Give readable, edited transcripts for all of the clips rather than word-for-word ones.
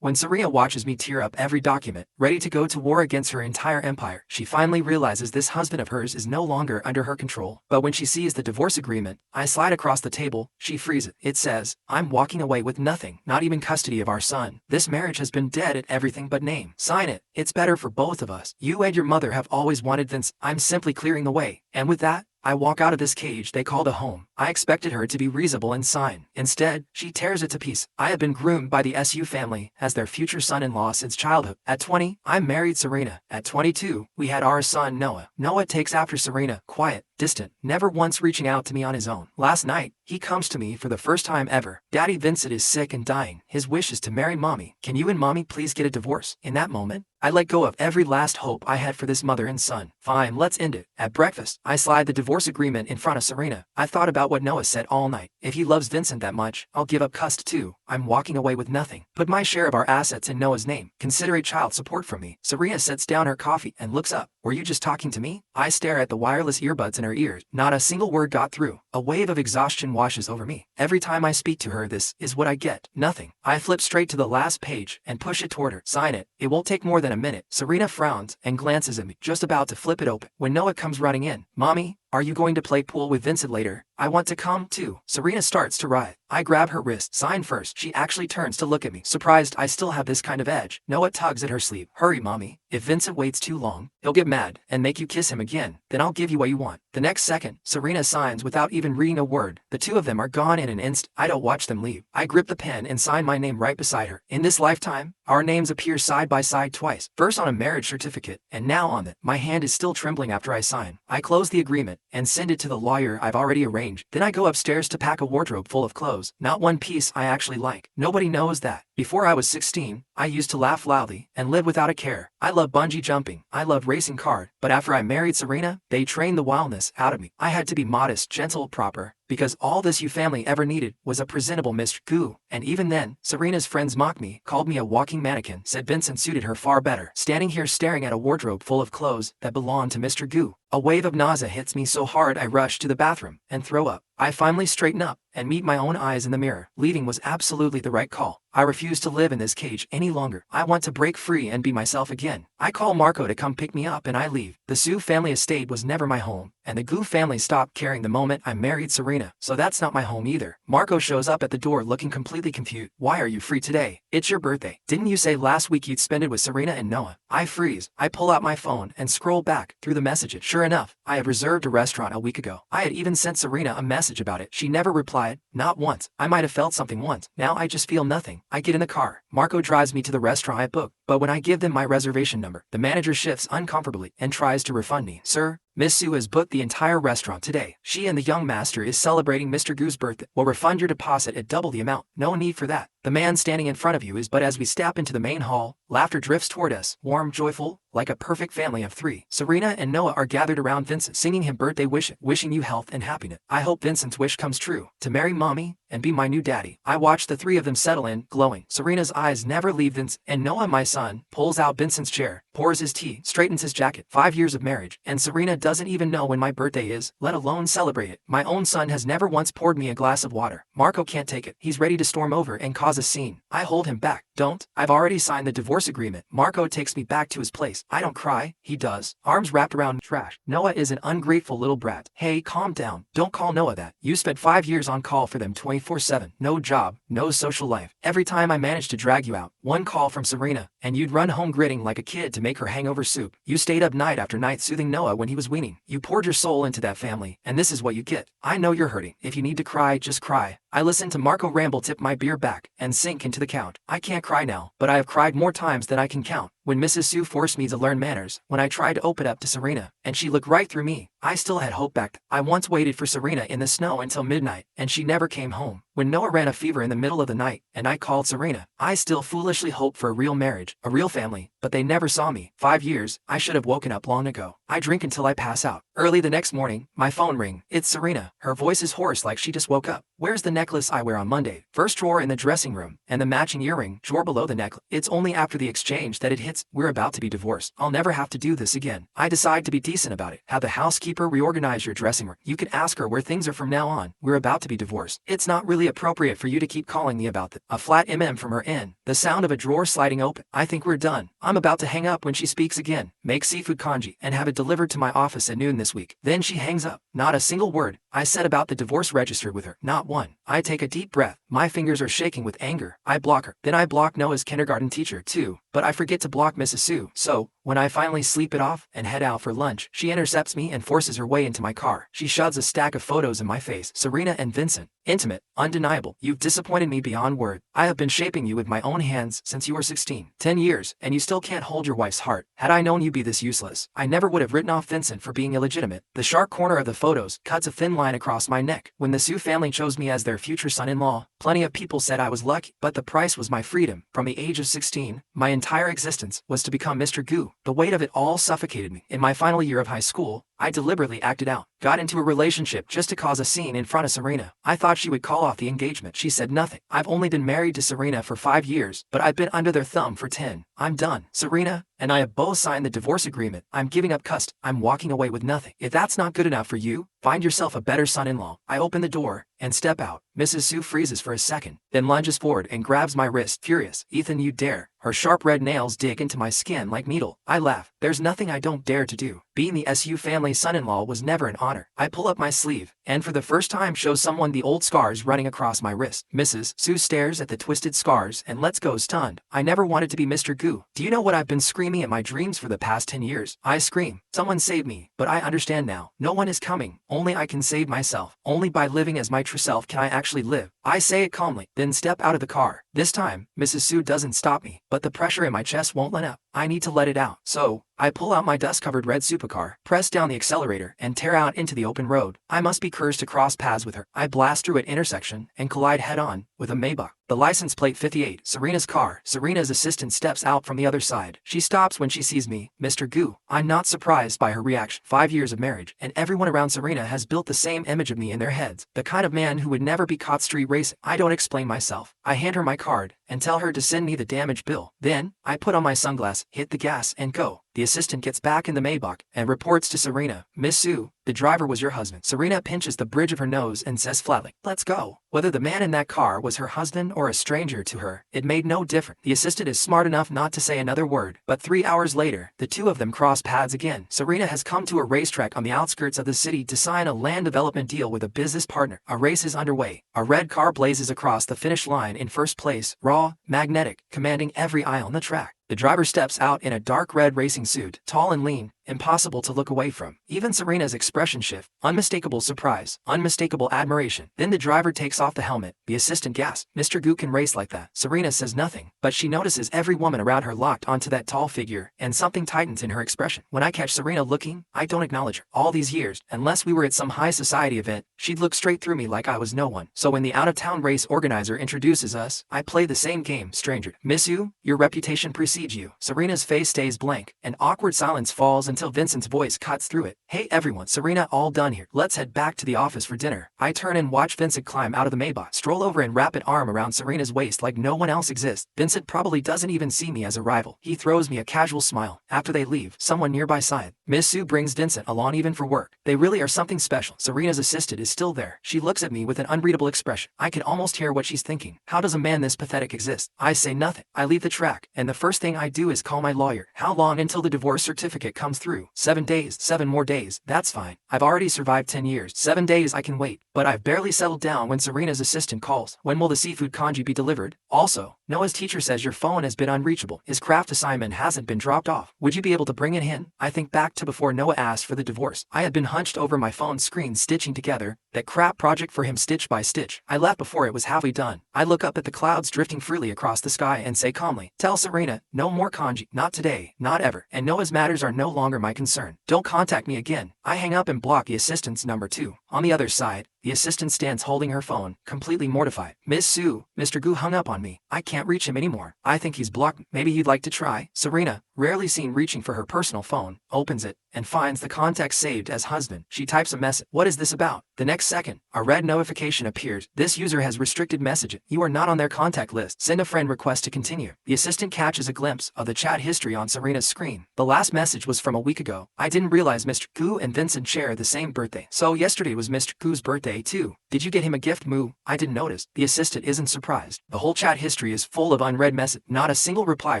When Serena watches me tear up every document, ready to go to war against her entire empire, she finally realizes this husband of hers is no longer under her control. But when she sees the divorce agreement, I slide across the table, she frees it. It says, I'm walking away with nothing, not even custody of our son. This marriage has been dead at everything but name. Sign it. It's better for both of us. You and your mother have always wanted this. I'm simply clearing the way. And with that, I walk out of this cage they called a home. I expected her to be reasonable and sign. Instead, she tears it to pieces. I have been groomed by the SU family as their future son-in-law since childhood. At 20, I married Serena. At 22, we had our son Noah. Noah takes after Serena, quiet, distant, never once reaching out to me on his own. Last night, he comes to me for the first time ever. Daddy, Vincent is sick and dying. His wish is to marry mommy. Can you and mommy please get a divorce? In that moment, I let go of every last hope I had for this mother and son. Fine, let's end it. At breakfast, I slide the divorce agreement in front of Serena. I thought about what Noah said all night. If he loves Vincent that much, I'll give up cust too. I'm walking away with nothing. Put my share of our assets in Noah's name. Consider a child support from me. Serena sets down her coffee and looks up. Were you just talking to me? I stare at the wireless earbuds in her ears. Not a single word got through. A wave of exhaustion washes over me. Every time I speak to her, this is what I get. Nothing. I flip straight to the last page and push it toward her. Sign it. It won't take more than a minute. Serena frowns and glances at me, just about to flip it open, when Noah comes running in. Mommy, are you going to play pool with Vincent later? I want to come too. Serena starts to writhe. I grab her wrist. Sign first. She actually turns to look at me, surprised I still have this kind of edge. Noah tugs at her sleeve. Hurry, mommy. If Vincent waits too long, he'll get mad and make you kiss him again. Then I'll give you what you want. The next second, Serena signs without even reading a word. The two of them are gone in an instant. I don't watch them leave. I grip the pen and sign my name right beside her. In this lifetime, our names appear side by side twice. First on a marriage certificate, and now on it. My hand is still trembling after I sign. I close the agreement and send it to the lawyer I've already arranged. Then I go upstairs to pack a wardrobe full of clothes. Not one piece I actually like. Nobody knows that. Before I was 16, I used to laugh loudly and live without a care. I love bungee jumping. I love racing cars. But after I married Serena, they trained the wildness out of me. I had to be modest, gentle, proper, because all this you family ever needed was a presentable Mr. Goo. And even then, Serena's friends mocked me, called me a walking mannequin, said Vincent suited her far better. Standing here staring at a wardrobe full of clothes that belonged to Mr. Goo, a wave of nausea hits me so hard I rush to the bathroom and throw up. I finally straighten up and meet my own eyes in the mirror. Leaving was absolutely the right call. I refuse to live in this cage any longer. I want to break free and be myself again. I call Marco to come pick me up and I leave. The Sue family estate was never my home, and the Goo family stopped caring the moment I married Serena, so that's not my home either. Marco shows up at the door looking completely confused. Why are you free today? It's your birthday. Didn't you say last week you'd spend it with Serena and Noah? I freeze. I pull out my phone and scroll back through the messages. Sure enough, I had reserved a restaurant a week ago. I had even sent Serena a message about it. She never replied, not once. I might have felt something once. Now I just feel nothing. I get in the car. Marco drives me to the restaurant I booked, but when I give them my reservation number, the manager shifts uncomfortably and tries to refund me. Sir, Miss Sue has booked the entire restaurant today. She and the young master is celebrating Mr. Goo's birthday. Will refund your deposit at double the amount. No need for that. The man standing in front of you is, but as we step into the main hall, laughter drifts toward us, warm, joyful, like a perfect family of three. Serena and Noah are gathered around Vincent, singing him birthday wishes, wishing you health and happiness. I hope Vincent's wish comes true, to marry mommy and be my new daddy. I watch the three of them settle in, glowing. Serena's eyes never leave Vincent, and Noah, my son, pulls out Vincent's chair, pours his tea, straightens his jacket. 5 years of marriage, and Serena doesn't even know when my birthday is, let alone celebrate it. My own son has never once poured me a glass of water. Marco can't take it. He's ready to storm over and cause a scene. I hold him back. Don't. I've already signed the divorce agreement. Marco takes me back to his place. I don't cry. He does. Arms wrapped around trash. Noah is an ungrateful little brat. Hey, calm down. Don't call Noah that. You spent 5 years on call for them 24/7. No job, no social life. Every time I managed to drag you out, one call from Serena, and you'd run home gritting like a kid to make her hangover soup. You stayed up night after night soothing Noah when he was weaning. You poured your soul into that family, and this is what you get. I know you're hurting. If you need to cry, just cry. I listen to Marco ramble, tip my beer back, and sink into the count. I can't cry now, but I have cried more times than I can count. When Mrs. Sue forced me to learn manners, when I tried to open up to Serena, and she looked right through me, I still had hope back. I once waited for Serena in the snow until midnight, and she never came home. When Noah ran a fever in the middle of the night, and I called Serena, I still foolishly hoped for a real marriage, a real family, but they never saw me. 5 years, I should have woken up long ago. I drink until I pass out. Early the next morning, my phone rings. It's Serena. Her voice is hoarse like she just woke up. Where's the necklace I wear on Monday? First drawer in the dressing room, and the matching earring drawer below the necklace. It's only after the exchange that it hits. We're about to be divorced. I'll never have to do this again. I decide to be decent about it. Have the housekeeper reorganize your dressing room. You can ask her where things are from now on. We're about to be divorced. It's not really appropriate for you to keep calling me about that. A flat from her end, the sound of a drawer sliding open. I think we're done. I'm about to hang up when she speaks again. Make seafood congee and have it delivered to my office at noon this week. Then she hangs up. Not a single word I said about the divorce registered with her. Not one. I take a deep breath. My fingers are shaking with anger. I block her. Then I block Noah's kindergarten teacher too, but I forget to block Mrs. Sue. So, when I finally sleep it off and head out for lunch, she intercepts me and forces her way into my car. She shoves a stack of photos in my face. Serena and Vincent. Intimate, undeniable. You've disappointed me beyond word. I have been shaping you with my own hands since you were 16. 10 years, and you still can't hold your wife's heart. Had I known you'd be this useless, I never would have written off Vincent for being illegitimate. The sharp corner of the photos cuts a thin line across my neck. When the Sue family chose me as their future son-in-law, plenty of people said I was lucky, but the price was my freedom. From the age of 16, my entire existence was to become Mr. Gu. The weight of it all suffocated me. In my final year of high school, I deliberately acted out. Got into a relationship just to cause a scene in front of Serena. I thought she would call off the engagement. She said nothing. I've only been married to Serena for 5 years, but I've been under their thumb for 10. I'm done. Serena and I have both signed the divorce agreement. I'm giving up custody. I'm walking away with nothing. If that's not good enough for you, find yourself a better son-in-law. I open the door and step out. Mrs. Sue freezes for a second, then lunges forward and grabs my wrist, furious. Ethan, you dare. Her sharp red nails dig into my skin like needle. I laugh. There's nothing I don't dare to do. Being the SU family son-in-law was never an honor. I pull up my sleeve, and for the first time show someone the old scars running across my wrist. Mrs. Sue stares at the twisted scars and lets go stunned. I never wanted to be Mr. Gu. Do you know what I've been screaming at my dreams for the past 10 years? I scream, someone save me, but I understand now. No one is coming. Only I can save myself. Only by living as my true self can I actually live. I say it calmly, then step out of the car. This time, Mrs. Sue doesn't stop me, but the pressure in my chest won't let up. I need to let it out. So, I pull out my dust-covered red supercar, press down the accelerator, and tear out into the open road. I must be cursed to cross paths with her. I blast through an intersection and collide head-on with a Maybach. The license plate 58, Serena's car. Serena's assistant steps out from the other side. She stops when she sees me, Mr. Gu. I'm not surprised by her reaction. 5 years of marriage, and everyone around Serena has built the same image of me in their heads. The kind of man who would never be caught street racing. I don't explain myself. I hand her my card and tell her to send me the damage bill. Then, I put on my sunglasses, hit the gas, and go. The assistant gets back in the Maybach and reports to Serena, Miss Sue, the driver was your husband. Serena pinches the bridge of her nose and says flatly, let's go. Whether the man in that car was her husband or a stranger to her, it made no difference. The assistant is smart enough not to say another word, but 3 hours later, the two of them cross paths again. Serena has come to a racetrack on the outskirts of the city to sign a land development deal with a business partner. A race is underway. A red car blazes across the finish line in first place, raw, magnetic, commanding every eye on the track. The driver steps out in a dark red racing suit, tall and lean, impossible to look away from. Even Serena's expression shift, unmistakable surprise, unmistakable admiration. Then the driver takes off the helmet. The assistant gasps, Mr. Gu can race like that. Serena says nothing, but she notices every woman around her locked onto that tall figure, and something tightens in her expression. When I catch Serena looking, I don't acknowledge her. All these years, unless we were at some high society event, she'd look straight through me like I was no one. So when the out-of-town race organizer introduces us, I play the same game, stranger. Miss you, your reputation precedes you. Serena's face stays blank. An awkward silence falls until Vincent's voice cuts through it. Hey everyone, Serena, all done here. Let's head back to the office for dinner. I turn and watch Vincent climb out of the Maybach, stroll over and wrap an arm around Serena's waist like no one else exists. Vincent probably doesn't even see me as a rival. He throws me a casual smile. After they leave, someone nearby sighed. Miss Sue brings Vincent along even for work. They really are something special. Serena's assistant is still there. She looks at me with an unreadable expression. I can almost hear what she's thinking. How does a man this pathetic exist? I say nothing. I leave the track, and the first thing I do is call my lawyer. How long until the divorce certificate comes through? 7 days. 7 more days. That's fine. I've already survived 10 years. 7 days I can wait. But I've barely settled down when Serena's assistant calls. When will the seafood congee be delivered? Also, Noah's teacher says your phone has been unreachable. His craft assignment hasn't been dropped off. Would you be able to bring it in? I think back to before Noah asked for the divorce. I had been hunched over my phone screen stitching together that crap project for him stitch by stitch. I left before it was halfway done. I look up at the clouds drifting freely across the sky and say calmly, tell Serena, no more congee. Not today. Not ever. And Noah's matters are no longer my concern. Don't contact me again. I hang up and block the assistant's number too. On the other side, the assistant stands holding her phone, completely mortified. Miss Sue, Mr. Gu hung up on me. I can't reach him anymore. I think he's blocked. Maybe you'd like to try? Serena, rarely seen reaching for her personal phone, opens it, and finds the contact saved as husband. She types a message. What is this about? The next second, a red notification appears. This user has restricted messaging. You are not on their contact list. Send a friend request to continue. The assistant catches a glimpse of the chat history on Serena's screen. The last message was from a week ago. I didn't realize Mr. Gu and Vincent share the same birthday. So yesterday was Mr. Gu's birthday too. Did you get him a gift, Moo? I didn't notice. The assistant isn't surprised. The whole chat history is full of unread messages. Not a single reply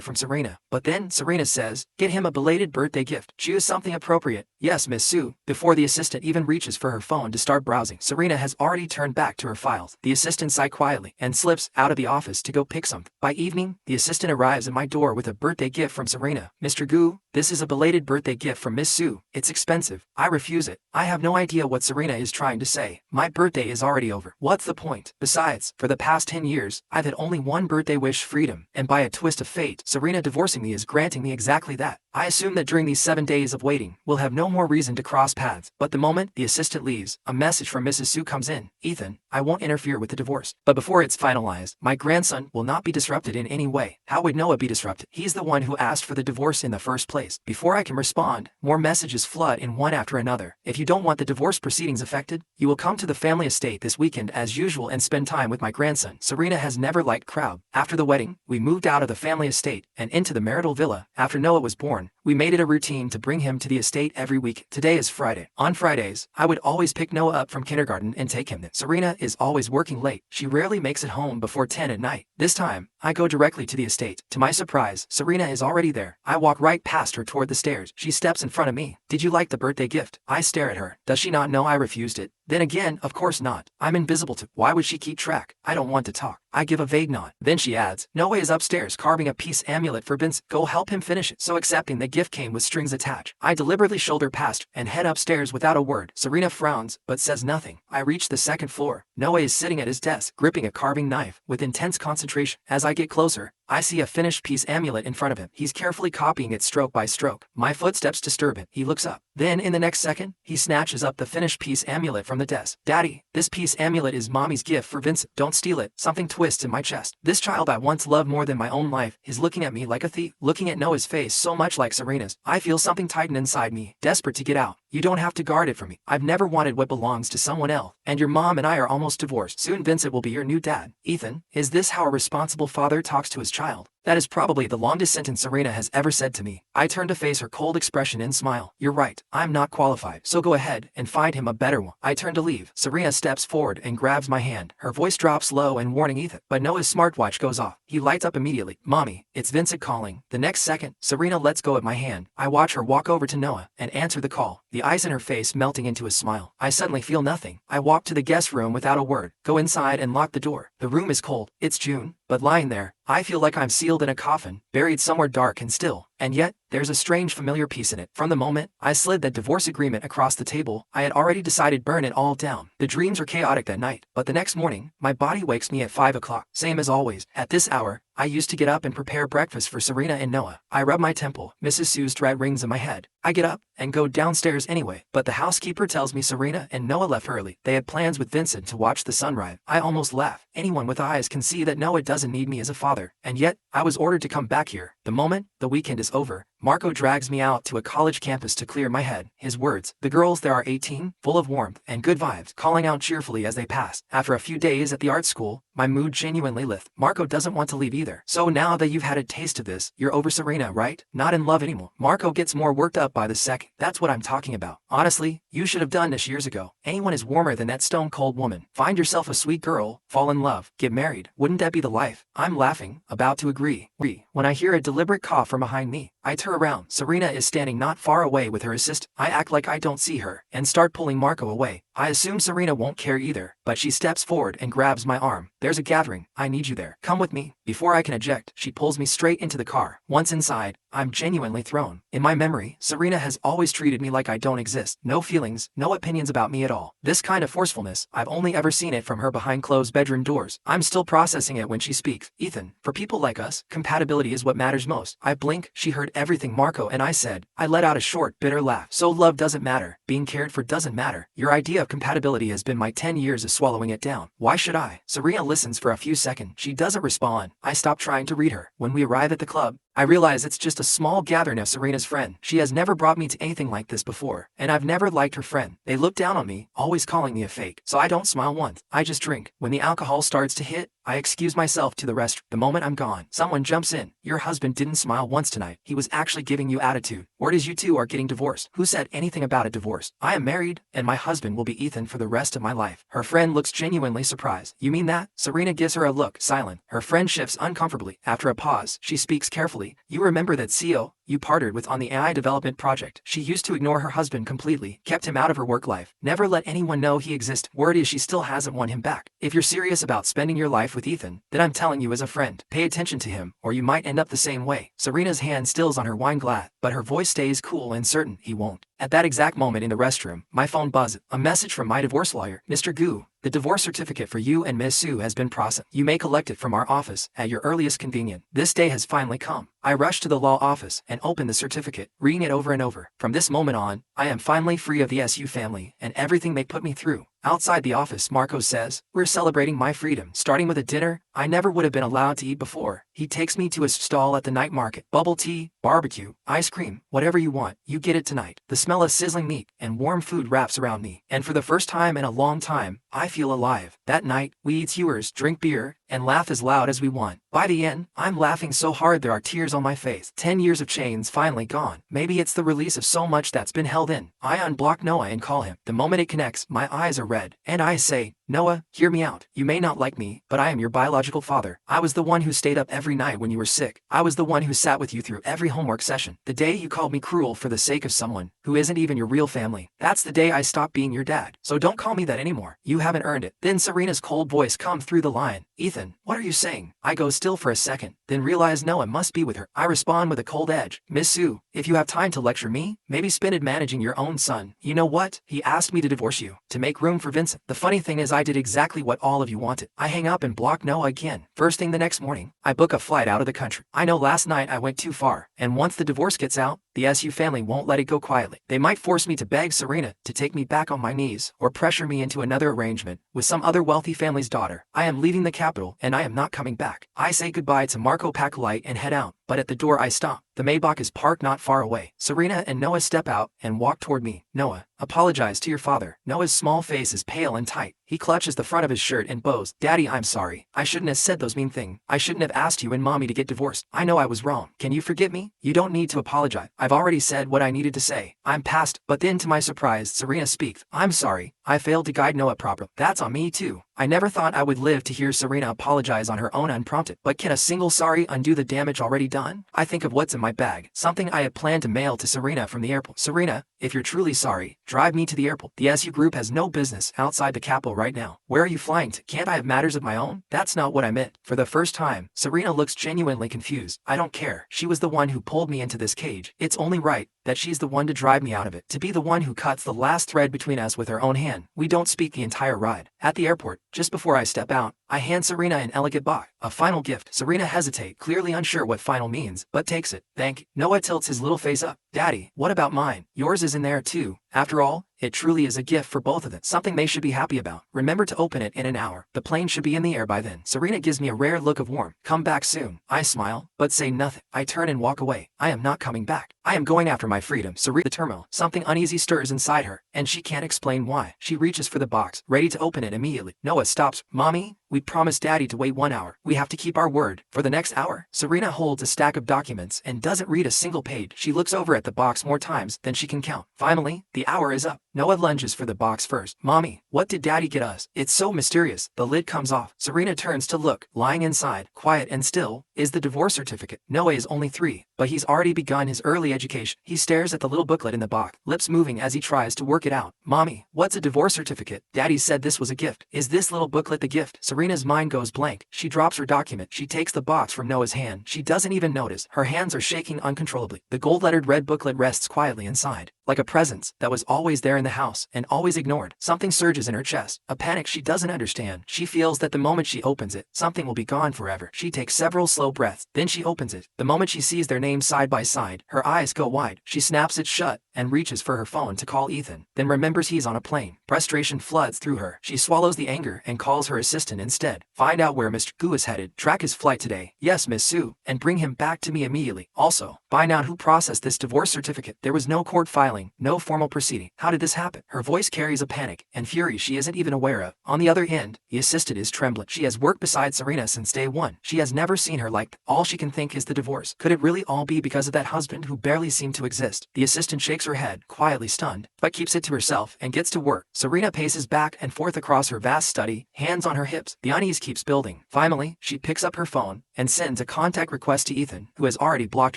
from Serena. But then Serena says, get him a belated birthday gift. Choose something appropriate. Yes, Miss Sue. Before the assistant even reaches for her phone to start browsing, Serena has already turned back to her files. The assistant sighs quietly and slips out of the office to go pick something. By evening, the assistant arrives at my door with a birthday gift from Serena. Mr. Gu, this is a belated birthday gift from Miss Sue. It's expensive. I refuse it. I have no idea what Serena is trying to say. My birthday is already over. What's the point? Besides, for the past 10 years, I've had only one birthday wish: freedom. And by a twist of fate, Serena divorcing me is granting me exactly that. I assume that during these 7 days of waiting, we'll have no more reason to cross paths. But the moment the assistant leaves, a message from Mrs. Sue comes in. Ethan, I won't interfere with the divorce. But before it's finalized, my grandson will not be disrupted in any way. How would Noah be disrupted? He's the one who asked for the divorce in the first place. Before I can respond, more messages flood in one after another. If you don't want the divorce proceedings affected, you will come to the family estate this weekend as usual and spend time with my grandson. Serena has never liked crowd. After the wedding, we moved out of the family estate and into the marital villa. After Noah was born, we made it a routine to bring him to the estate every week. Today is Friday. On Fridays, I would always pick Noah up from kindergarten and take him there. Serena is always working late. She rarely makes it home before 10 at night. This time, I go directly to the estate. To my surprise, Serena is already there. I walk right past her toward the stairs. She steps in front of me. Did you like the birthday gift? I stare at her. Does she not know I refused it? Then again, of course not. I'm invisible to. Why would she keep track? I don't want to talk. I give a vague nod. Then she adds, Noah is upstairs carving a peace amulet for Vince. Go help him finish it. So accepting the gift came with strings attached. I deliberately shoulder past and head upstairs without a word. Serena frowns, but says nothing. I reach the second floor. Noah is sitting at his desk, gripping a carving knife with intense concentration. As I get closer, I see a finished peace amulet in front of him. He's carefully copying it stroke by stroke. My footsteps disturb him. He looks up. Then in the next second, he snatches up the finished peace amulet from the desk. Daddy, this peace amulet is Mommy's gift for Vincent. Don't steal it. Something twists in my chest. This child I once loved more than my own life is looking at me like a thief, looking at Noah's face so much like Serena's. I feel something tighten inside me, desperate to get out. You don't have to guard it from me. I've never wanted what belongs to someone else. And your mom and I are almost divorced. Soon Vincent will be your new dad. Ethan, is this how a responsible father talks to his child? That is probably the longest sentence Serena has ever said to me. I turn to face her cold expression and smile. You're right. I'm not qualified. So go ahead and find him a better one. I turn to leave. Serena steps forward and grabs my hand. Her voice drops low and warning Ethan. But Noah's smartwatch goes off. He lights up immediately. Mommy, it's Vincent calling. The next second, Serena lets go of my hand. I watch her walk over to Noah and answer the call, the ice in her face melting into a smile. I suddenly feel nothing. I walk to the guest room without a word, go inside and lock the door. The room is cold. It's June, but lying there, I feel like I'm sealed in a coffin, buried somewhere dark and still. And yet, there's a strange familiar peace in it. From the moment I slid that divorce agreement across the table, I had already decided burn it all down. The dreams were chaotic that night, but the next morning, my body wakes me at 5 o'clock. Same as always. At this hour, I used to get up and prepare breakfast for Serena and Noah. I rub my temple. Mrs. Sue's thread rings in my head. I get up and go downstairs anyway, but the housekeeper tells me Serena and Noah left early. They had plans with Vincent to watch the sunrise. I almost laugh. Anyone with eyes can see that Noah doesn't need me as a father, and yet, I was ordered to come back here. The moment the weekend is over, Marco drags me out to a college campus to clear my head. His words, the girls there are 18, full of warmth and good vibes, calling out cheerfully as they pass. After a few days at the art school, my mood genuinely lifts. Marco doesn't want to leave either. So now that you've had a taste of this, you're over Serena, right? Not in love anymore. Marco gets more worked up by the second. That's what I'm talking about. Honestly, you should have done this years ago. Anyone is warmer than that stone-cold woman. Find yourself a sweet girl, fall in love, get married. Wouldn't that be the life? I'm laughing, about to agree. When I hear a deliberate cough from behind me, I turn around. Serena is standing not far away with her assistant. I act like I don't see her and start pulling Marco away. I assume Serena won't care either, but she steps forward and grabs my arm. There's a gathering. I need you there. Come with me. Before I can eject, she pulls me straight into the car. Once inside, I'm genuinely thrown. In my memory, Serena has always treated me like I don't exist. No feelings, no opinions about me at all. This kind of forcefulness, I've only ever seen it from her behind closed bedroom doors. I'm still processing it when she speaks. Ethan, for people like us, compatibility is what matters most. I blink. She heard everything Marco and I said. I let out a short, bitter laugh. So love doesn't matter. Being cared for doesn't matter. Your idea of compatibility has been my 10 years of swallowing it down. Why should I? Serena listens for a few seconds. She doesn't respond. I stop trying to read her. When we arrive at the club, I realize it's just a small gathering of Serena's friend. She has never brought me to anything like this before, and I've never liked her friend. They look down on me, always calling me a fake. So I don't smile once. I just drink. When the alcohol starts to hit, I excuse myself to the restroom. The moment I'm gone, someone jumps in. Your husband didn't smile once tonight. He was actually giving you attitude. Word is you two are getting divorced. Who said anything about a divorce? I am married, and my husband will be Ethan for the rest of my life. Her friend looks genuinely surprised. You mean that? Serena gives her a look, silent. Her friend shifts uncomfortably. After a pause, she speaks carefully. You remember that CEO you partnered with on the AI development project. She used to ignore her husband completely, kept him out of her work life, never let anyone know he existed. Word is she still hasn't won him back. If you're serious about spending your life with Ethan, then I'm telling you as a friend, pay attention to him, or you might end up the same way. Serena's hand stills on her wine glass, but her voice stays cool and certain he won't. At that exact moment in the restroom, my phone buzzed. A message from my divorce lawyer. Mr. Gu, the divorce certificate for you and Ms. Su has been processed. You may collect it from our office at your earliest convenience. This day has finally come. I rushed to the law office and opened the certificate, reading it over and over. From this moment on, I am finally free of the SU family and everything they put me through. Outside the office, Marco says, we're celebrating my freedom, starting with a dinner I never would have been allowed to eat before. He takes me to a stall at the night market. Bubble tea, barbecue, ice cream, whatever you want, you get it tonight. The smell of sizzling meat and warm food wraps around me. And for the first time in a long time, I feel alive. That night, we eat skewers, drink beer, and laugh as loud as we want. By the end, I'm laughing so hard there are tears on my face. 10 years of chains finally gone. Maybe it's the release of so much that's been held in. I unblock Noah and call him. The moment it connects, my eyes are red. And I say, Noah, hear me out. You may not like me, but I am your biological father. I was the one who stayed up every night when you were sick. I was the one who sat with you through every homework session. The day you called me cruel for the sake of someone who isn't even your real family. That's the day I stopped being your dad. So don't call me that anymore. You haven't earned it. Then Serena's cold voice comes through the line. Ethan, what are you saying? I go still for a second, then realize Noah must be with her. I respond with a cold edge. Miss Sue, if you have time to lecture me, maybe spend it managing your own son. You know what? He asked me to divorce you, to make room for Vincent. The funny thing is I did exactly what all of you wanted. I hang up and block Noah again. First thing the next morning, I book a flight out of the country. I know last night I went too far, and once the divorce gets out, the SU family won't let it go quietly. They might force me to beg Serena to take me back on my knees, or pressure me into another arrangement with some other wealthy family's daughter. I am leaving the capital, and I am not coming back. I say goodbye to Marco, pack light, and head out. But at the door I stop. The Maybach is parked not far away. Serena and Noah step out and walk toward me. Noah, apologize to your father. Noah's small face is pale and tight. He clutches the front of his shirt and bows. Daddy, I'm sorry. I shouldn't have said those mean things. I shouldn't have asked you and Mommy to get divorced. I know I was wrong. Can you forgive me? You don't need to apologize. I've already said what I needed to say. I'm past. But then to my surprise, Serena speaks. I'm sorry. I failed to guide Noah properly. That's on me too. I never thought I would live to hear Serena apologize on her own unprompted. But can a single sorry undo the damage already done? I think of what's in my bag. Something I had planned to mail to Serena from the airport. Serena, if you're truly sorry, drive me to the airport. The SU group has no business outside the capital right now. Where are you flying to? Can't I have matters of my own? That's not what I meant. For the first time, Serena looks genuinely confused. I don't care. She was the one who pulled me into this cage. It's only right that she's the one to drive me out of it. To be the one who cuts the last thread between us with her own hand. We don't speak the entire ride. At the airport, just before I step out, I hand Serena an elegant box, a final gift. Serena hesitates, clearly unsure what final means, but takes it. Thank you. Noah tilts his little face up. Daddy, what about mine? Yours is in there too. After all, it truly is a gift for both of them. Something they should be happy about. Remember to open it in an hour. The plane should be in the air by then. Serena gives me a rare look of warmth. Come back soon. I smile, but say nothing. I turn and walk away. I am not coming back. I am going after my freedom. Serena, the turmoil. Something uneasy stirs inside her, and she can't explain why. She reaches for the box, ready to open it immediately. Noah stops. Mommy, we promised Daddy to wait 1 hour. We have to keep our word. For the next hour, Serena holds a stack of documents and doesn't read a single page. She looks over at the box more times than she can count. Finally, the hour is up. Noah lunges for the box first. Mommy, what did Daddy get us? It's so mysterious. The lid comes off. Serena turns to look. Lying inside, quiet and still, is the divorce certificate. Noah is only 3, but he's already begun his early education. He stares at the little booklet in the box, lips moving as he tries to work it out. Mommy, what's a divorce certificate? Daddy said this was a gift. Is this little booklet the gift? Serena's mind goes blank. She drops her document. She takes the box from Noah's hand. She doesn't even notice. Her hands are shaking uncontrollably. The gold-lettered red booklet rests quietly inside, like a presence that was always there in the house and always ignored. Something surges in her chest, a panic she doesn't understand. She feels that the moment she opens it, something will be gone forever. She takes several slow breaths. Then she opens it. The moment she sees their names side by side, her eyes go wide. She snaps it shut and reaches for her phone to call Ethan, then remembers he's on a plane. Frustration floods through her. She swallows the anger and calls her assistant instead. Find out where Mr. Gu is headed, track his flight today. Yes, Miss Sue, and bring him back to me immediately. Also, find out who processed this divorce certificate. There was no court filing, no formal proceeding. How did this happen? Her voice carries a panic and fury she isn't even aware of. On the other end, the assistant is trembling. She has worked beside Serena since day one. She has never seen her like that. All she can think is the divorce. Could it really all be because of that husband who barely seemed to exist? The assistant shakes her head, quietly stunned, but keeps it to herself and gets to work. Serena paces back and forth across her vast study, hands on her hips. The unease keeps building. Finally, she picks up her phone and sends a contact request to Ethan, who has already blocked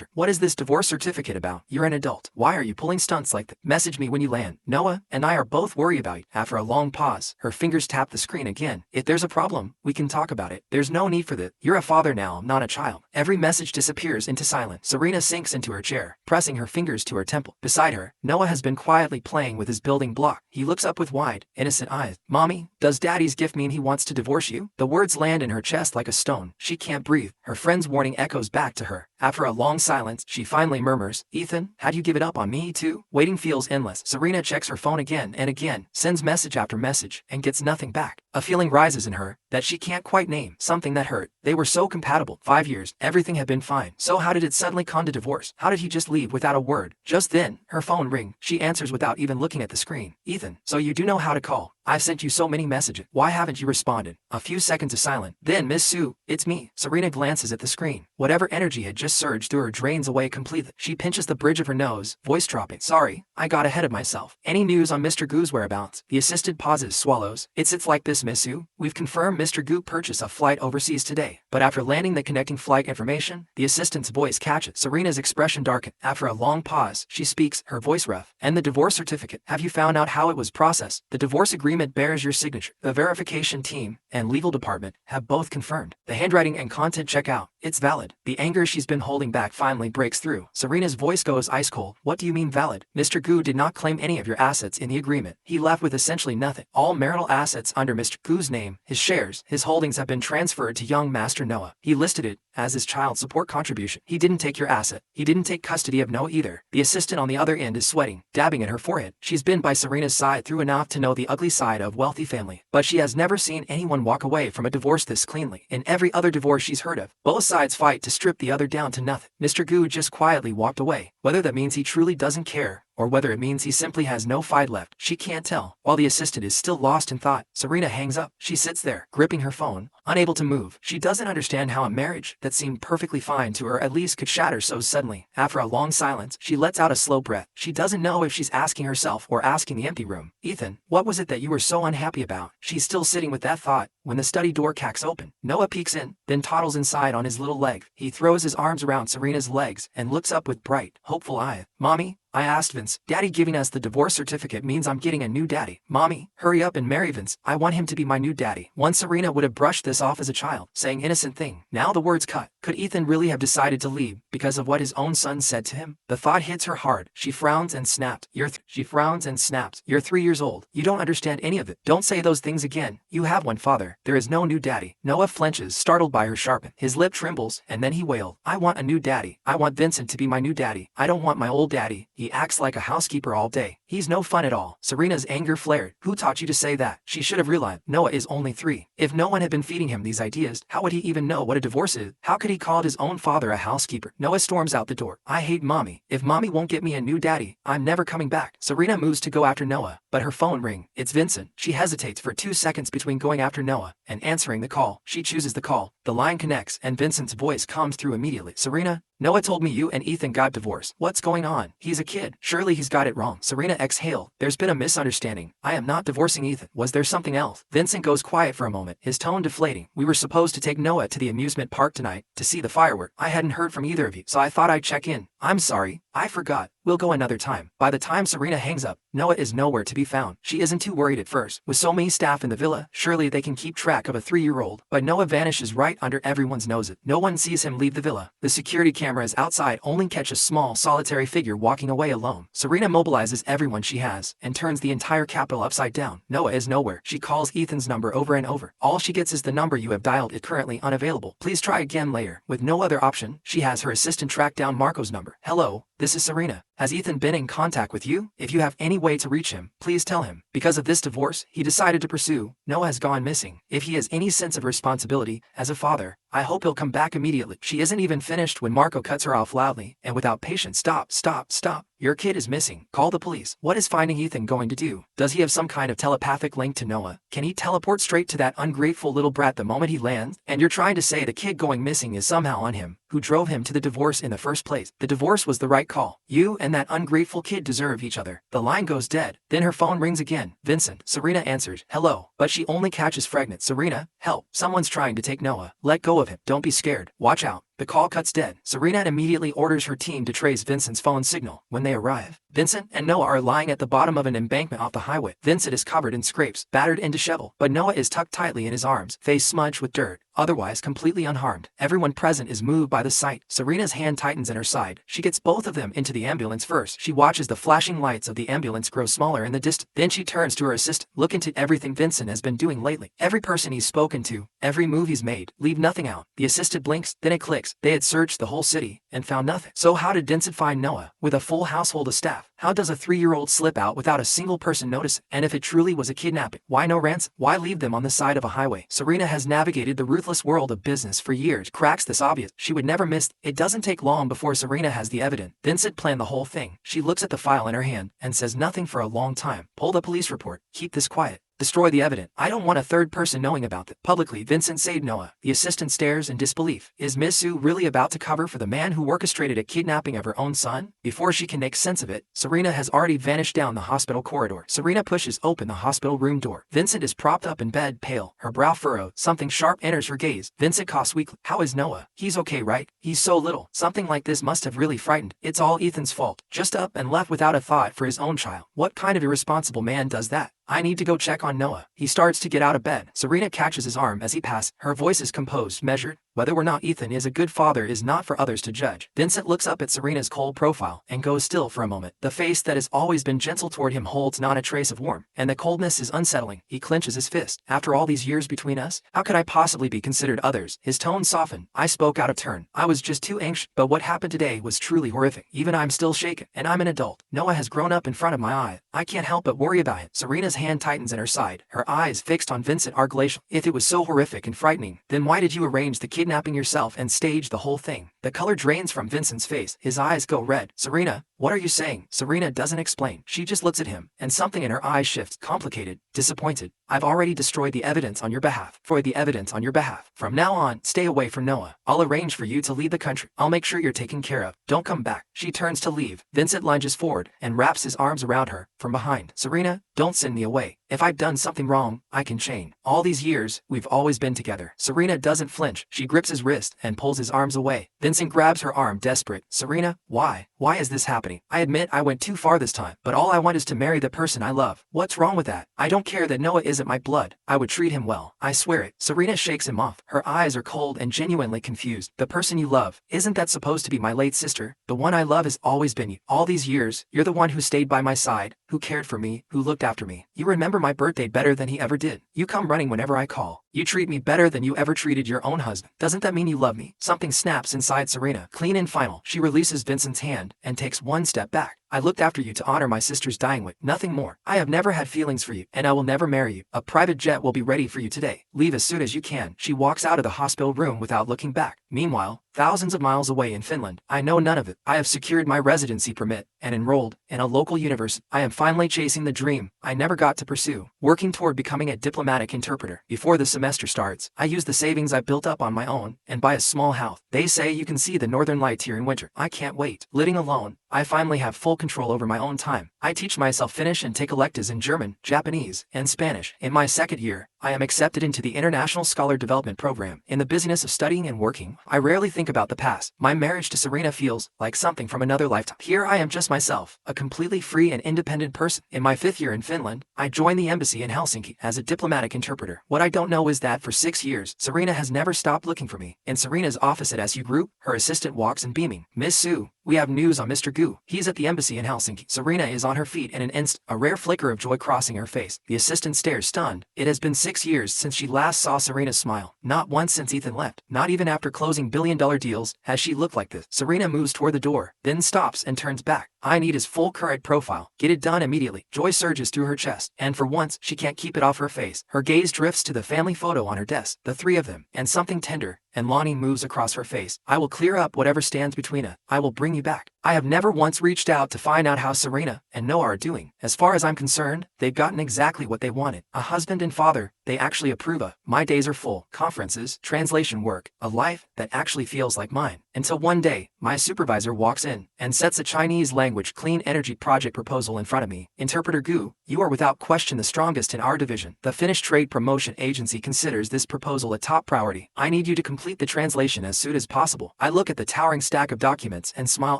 her. What is this divorce certificate about? You're an adult. Why are you pulling stunts like that? Message me when you land. Noah and I are both worried about you. After a long pause, her fingers tap the screen again. If there's a problem, we can talk about it. There's no need for that. You're a father now, not a child. Every message disappears into silence. Serena sinks into her chair, pressing her fingers to her temple. Beside her, Noah has been quietly playing with his building block. He looks up with wide, innocent eyes. Mommy, does Daddy's gift mean he wants to divorce you? The words land in her chest like a stone. She can't breathe. Her friend's warning echoes back to her. After a long silence, she finally murmurs, Ethan, had you give it up on me too? Waiting feels endless. Serena checks her phone again and again, sends message after message, and gets nothing back. A feeling rises in her that she can't quite name. Something that hurt. They were so compatible. 5 years, everything had been fine. So how did it suddenly come to divorce? How did he just leave without a word? Just then, her phone rings. She answers without even looking at the screen. Ethan, so you do know how to call. I've sent you so many messages. Why haven't you responded? A few seconds of silence. Then, Miss Sue, it's me. Serena glances at the screen. Whatever energy had just surged through her drains away completely. She pinches the bridge of her nose, voice dropping. Sorry, I got ahead of myself. Any news on Mr. Gu's whereabouts? The assistant pauses, swallows. It's like this, Miss Sue. We've confirmed Mr. Gu purchased a flight overseas today. But after landing the connecting flight information, the assistant's voice catches. Serena's expression darkened. After a long pause, she speaks, her voice rough. And the divorce certificate. Have you found out how it was processed? The divorce agreement bears your signature. The verification team and legal department have both confirmed. The handwriting and content check out. It's valid. The anger she's been holding back finally breaks through. Serena's voice goes ice cold. What do you mean valid? Mr. Gu did not claim any of your assets in the agreement. He left with essentially nothing. All marital assets under Mr. Gu's name, his shares, his holdings have been transferred to young Master Noah. He listed it as his child support contribution. He didn't take your asset. He didn't take custody of Noah either. The assistant on the other end is sweating, dabbing at her forehead. She's been by Serena's side through enough to know the ugly side of wealthy family, but she has never seen anyone walk away from a divorce this cleanly. In every other divorce she's heard of, both sides fight to strip the other down to nothing. Mr. Gu just quietly walked away. Whether that means he truly doesn't care, or whether it means he simply has no fight left, she can't tell. While the assistant is still lost in thought, Serena hangs up. She sits there, gripping her phone, unable to move. She doesn't understand how a marriage that seemed perfectly fine to her at least could shatter so suddenly. After a long silence, she lets out a slow breath. She doesn't know if she's asking herself or asking the empty room. Ethan, what was it that you were so unhappy about? She's still sitting with that thought when the study door cracks open. Noah peeks in, then toddles inside on his little leg. He throws his arms around Serena's legs and looks up with bright, hopeful eyes. Mommy? I asked Vince. Daddy giving us the divorce certificate means I'm getting a new daddy. Mommy, hurry up and marry Vince. I want him to be my new daddy. Once Serena would have brushed this off as a child, saying innocent thing. Now the words cut. Could Ethan really have decided to leave because of what his own son said to him? The thought hits her hard. She frowns and snapped. She frowns and snaps. You're 3 years old. You don't understand any of it. Don't say those things again. You have one father. There is no new daddy. Noah flinches, startled by her sharpen. His lip trembles, and then he wailed. I want a new daddy. I want Vincent to be my new daddy. I don't want my old daddy. He acts like a housekeeper all day. He's no fun at all. Serena's anger flared. Who taught you to say that? She should have realized Noah is only 3. If no one had been feeding him these ideas, how would he even know what a divorce is? How could he call his own father a housekeeper? Noah storms out the door. I hate mommy. If mommy won't get me a new daddy, I'm never coming back. Serena moves to go after Noah, but her phone rings. It's Vincent. She hesitates for 2 seconds between going after Noah and answering the call. She chooses the call. The line connects and Vincent's voice comes through immediately. Serena? Noah told me you and Ethan got divorced. What's going on? He's a kid. Surely he's got it wrong. Serena exhaled. There's been a misunderstanding. I am not divorcing Ethan. Was there something else? Vincent goes quiet for a moment, his tone deflating. We were supposed to take Noah to the amusement park tonight to see the firework. I hadn't heard from either of you, so I thought I'd check in. I'm sorry. I forgot. We'll go another time. By the time Serena hangs up, Noah is nowhere to be found. She isn't too worried at first. With so many staff in the villa, surely they can keep track of a 3-year-old. But Noah vanishes right under everyone's noses. No one sees him leave the villa. The security cameras outside only catch a small, solitary figure walking away alone. Serena mobilizes everyone she has and turns the entire capital upside down. Noah is nowhere. She calls Ethan's number over and over. All she gets is the number you have dialed is currently unavailable. Please try again later. With no other option, she has her assistant track down Marco's number. Hello, this is Serena. Has Ethan been in contact with you? If you have any way to reach him, please tell him. Because of this divorce, he decided to pursue. Noah has gone missing. If he has any sense of responsibility as a father, I hope he'll come back immediately. She isn't even finished when Marco cuts her off loudly and without patience. Stop, stop, stop. Your kid is missing. Call the police. What is finding Ethan going to do? Does he have some kind of telepathic link to Noah? Can he teleport straight to that ungrateful little brat the moment he lands? And you're trying to say the kid going missing is somehow on him, who drove him to the divorce in the first place. The divorce was the right call. You and that ungrateful kid deserve each other. The line goes dead. Then her phone rings again. Vincent. Serena answers. Hello. But she only catches fragments. Serena, help. Someone's trying to take Noah. Let go of him. Don't be scared. Watch out. The call cuts dead. Serena immediately orders her team to trace Vincent's phone signal. When they arrive, Vincent and Noah are lying at the bottom of an embankment off the highway. Vincent is covered in scrapes, battered and disheveled, but Noah is tucked tightly in his arms, face smudged with dirt, otherwise completely unharmed. Everyone present is moved by the sight. Serena's hand tightens at her side. She gets both of them into the ambulance first. She watches the flashing lights of the ambulance grow smaller in the distance. Then she turns to her assistant. Look into everything Vincent has been doing lately. Every person he's spoken to, every move he's made. Leave nothing out. The assistant blinks, then it clicks. They had searched the whole city and found nothing. So how did Vincent find Noah? With a full household of staff. How does a 3-year-old slip out without a single person notice? And if it truly was a kidnapping, why no ransom? Why leave them on the side of a highway? Serena has navigated the ruthless world of business for years. Cracks this obvious. She would never miss. It doesn't take long before Serena has the evidence. Vincent planned the whole thing. She looks at the file in her hand and says nothing for a long time. Pull the police report. Keep this quiet. Destroy the evidence. I don't want a third person knowing about this. Publicly, Vincent saved Noah. The assistant stares in disbelief. Is Miss Sue really about to cover for the man who orchestrated a kidnapping of her own son? Before she can make sense of it, Serena has already vanished down the hospital corridor. Serena pushes open the hospital room door. Vincent is propped up in bed, pale, her brow furrowed. Something sharp enters her gaze. Vincent coughs weakly. How is Noah? He's okay, right? He's so little. Something like this must have really frightened. It's all Ethan's fault. Just up and left without a thought for his own child. What kind of irresponsible man does that? I need to go check on Noah. He starts to get out of bed. Serena catches his arm as he passes. Her voice is composed, measured. Whether or not Ethan is a good father is not for others to judge. Vincent looks up at Serena's cold profile and goes still for a moment. The face that has always been gentle toward him holds not a trace of warmth, and the coldness is unsettling. He clenches his fist. After all these years between us, how could I possibly be considered others? His tone softened. I spoke out of turn. I was just too anxious, but what happened today was truly horrific. Even I'm still shaken, and I'm an adult. Noah has grown up in front of my eye. I can't help but worry about him. Serena's hand tightens at her side, her eyes fixed on Vincent are glacial. If it was so horrific and frightening, then why did you arrange the kidnapping yourself and stage the whole thing? The color drains from Vincent's face. His eyes go red. Serena, what are you saying? Serena doesn't explain. She just looks at him, and something in her eyes shifts. Complicated, disappointed. I've already destroyed the evidence on your behalf. For the evidence on your behalf. From now on, stay away from Noah. I'll arrange for you to leave the country. I'll make sure you're taken care of. Don't come back. She turns to leave. Vincent lunges forward and wraps his arms around her from behind. Serena, don't send me away. If I've done something wrong, I can change. All these years, we've always been together. Serena doesn't flinch. She grips his wrist and pulls his arms away. Vincent grabs her arm, desperate. Serena, why? Why is this happening? I admit I went too far this time, but all I want is to marry the person I love. What's wrong with that? I don't care that Noah isn't my blood. I would treat him well. I swear it. Serena shakes him off. Her eyes are cold and genuinely confused. The person you love, isn't that supposed to be my late sister? The one I love has always been you. All these years, you're the one who stayed by my side, who cared for me, who looked after me. You remember my birthday better than he ever did. You come running whenever I call. You treat me better than you ever treated your own husband. Doesn't that mean you love me? Something snaps inside Serena. Clean and final, she releases Vincent's hand and takes one step back. I looked after you to honor my sister's dying wish. Nothing more. I have never had feelings for you, and I will never marry you. A private jet will be ready for you today. Leave as soon as you can. She walks out of the hospital room without looking back. Meanwhile, thousands of miles away in Finland, I know none of it. I have secured my residency permit and enrolled in a local university. I am finally chasing the dream I never got to pursue, working toward becoming a diplomatic interpreter. Before the semester starts, I use the savings I built up on my own and buy a small house. They say you can see the northern lights here in winter. I can't wait. Living alone, I finally have full control over my own time. I teach myself Finnish and take electives in German, Japanese, and Spanish. In my second year, I am accepted into the International Scholar Development Program. In the busyness of studying and working, I rarely think about the past. My marriage to Serena feels like something from another lifetime. Here I am just myself, a completely free and independent person. In my 5th year in Finland, I joined the embassy in Helsinki as a diplomatic interpreter. What I don't know is that for 6 years, Serena has never stopped looking for me. In Serena's office at SU Group, her assistant walks in beaming. Miss Sue, we have news on Mr. Gu. He's at the embassy in Helsinki. Serena is on her feet in an instant, a rare flicker of joy crossing her face. The assistant stares stunned. It has been 6 6 years since she last saw Serena smile. Not once since Ethan left. Not even after closing billion-dollar deals has she looked like this. Serena moves toward the door, then stops and turns back. I need his full current profile. Get it done immediately. Joy surges through her chest, and for once, she can't keep it off her face. Her gaze drifts to the family photo on her desk, the three of them, and something tender and longing moves across her face. I will clear up whatever stands between us. I will bring you back. I have never once reached out to find out how Serena and Noah are doing. As far as I'm concerned, they've gotten exactly what they wanted. A husband and father they actually approve of. My days are full. Conferences, translation work, a life that actually feels like mine. Until one day, my supervisor walks in and sets a Chinese language clean energy project proposal in front of me. Interpreter Gu, you are without question the strongest in our division. The Finnish Trade Promotion Agency considers this proposal a top priority. I need you to complete the translation as soon as possible. I look at the towering stack of documents and smile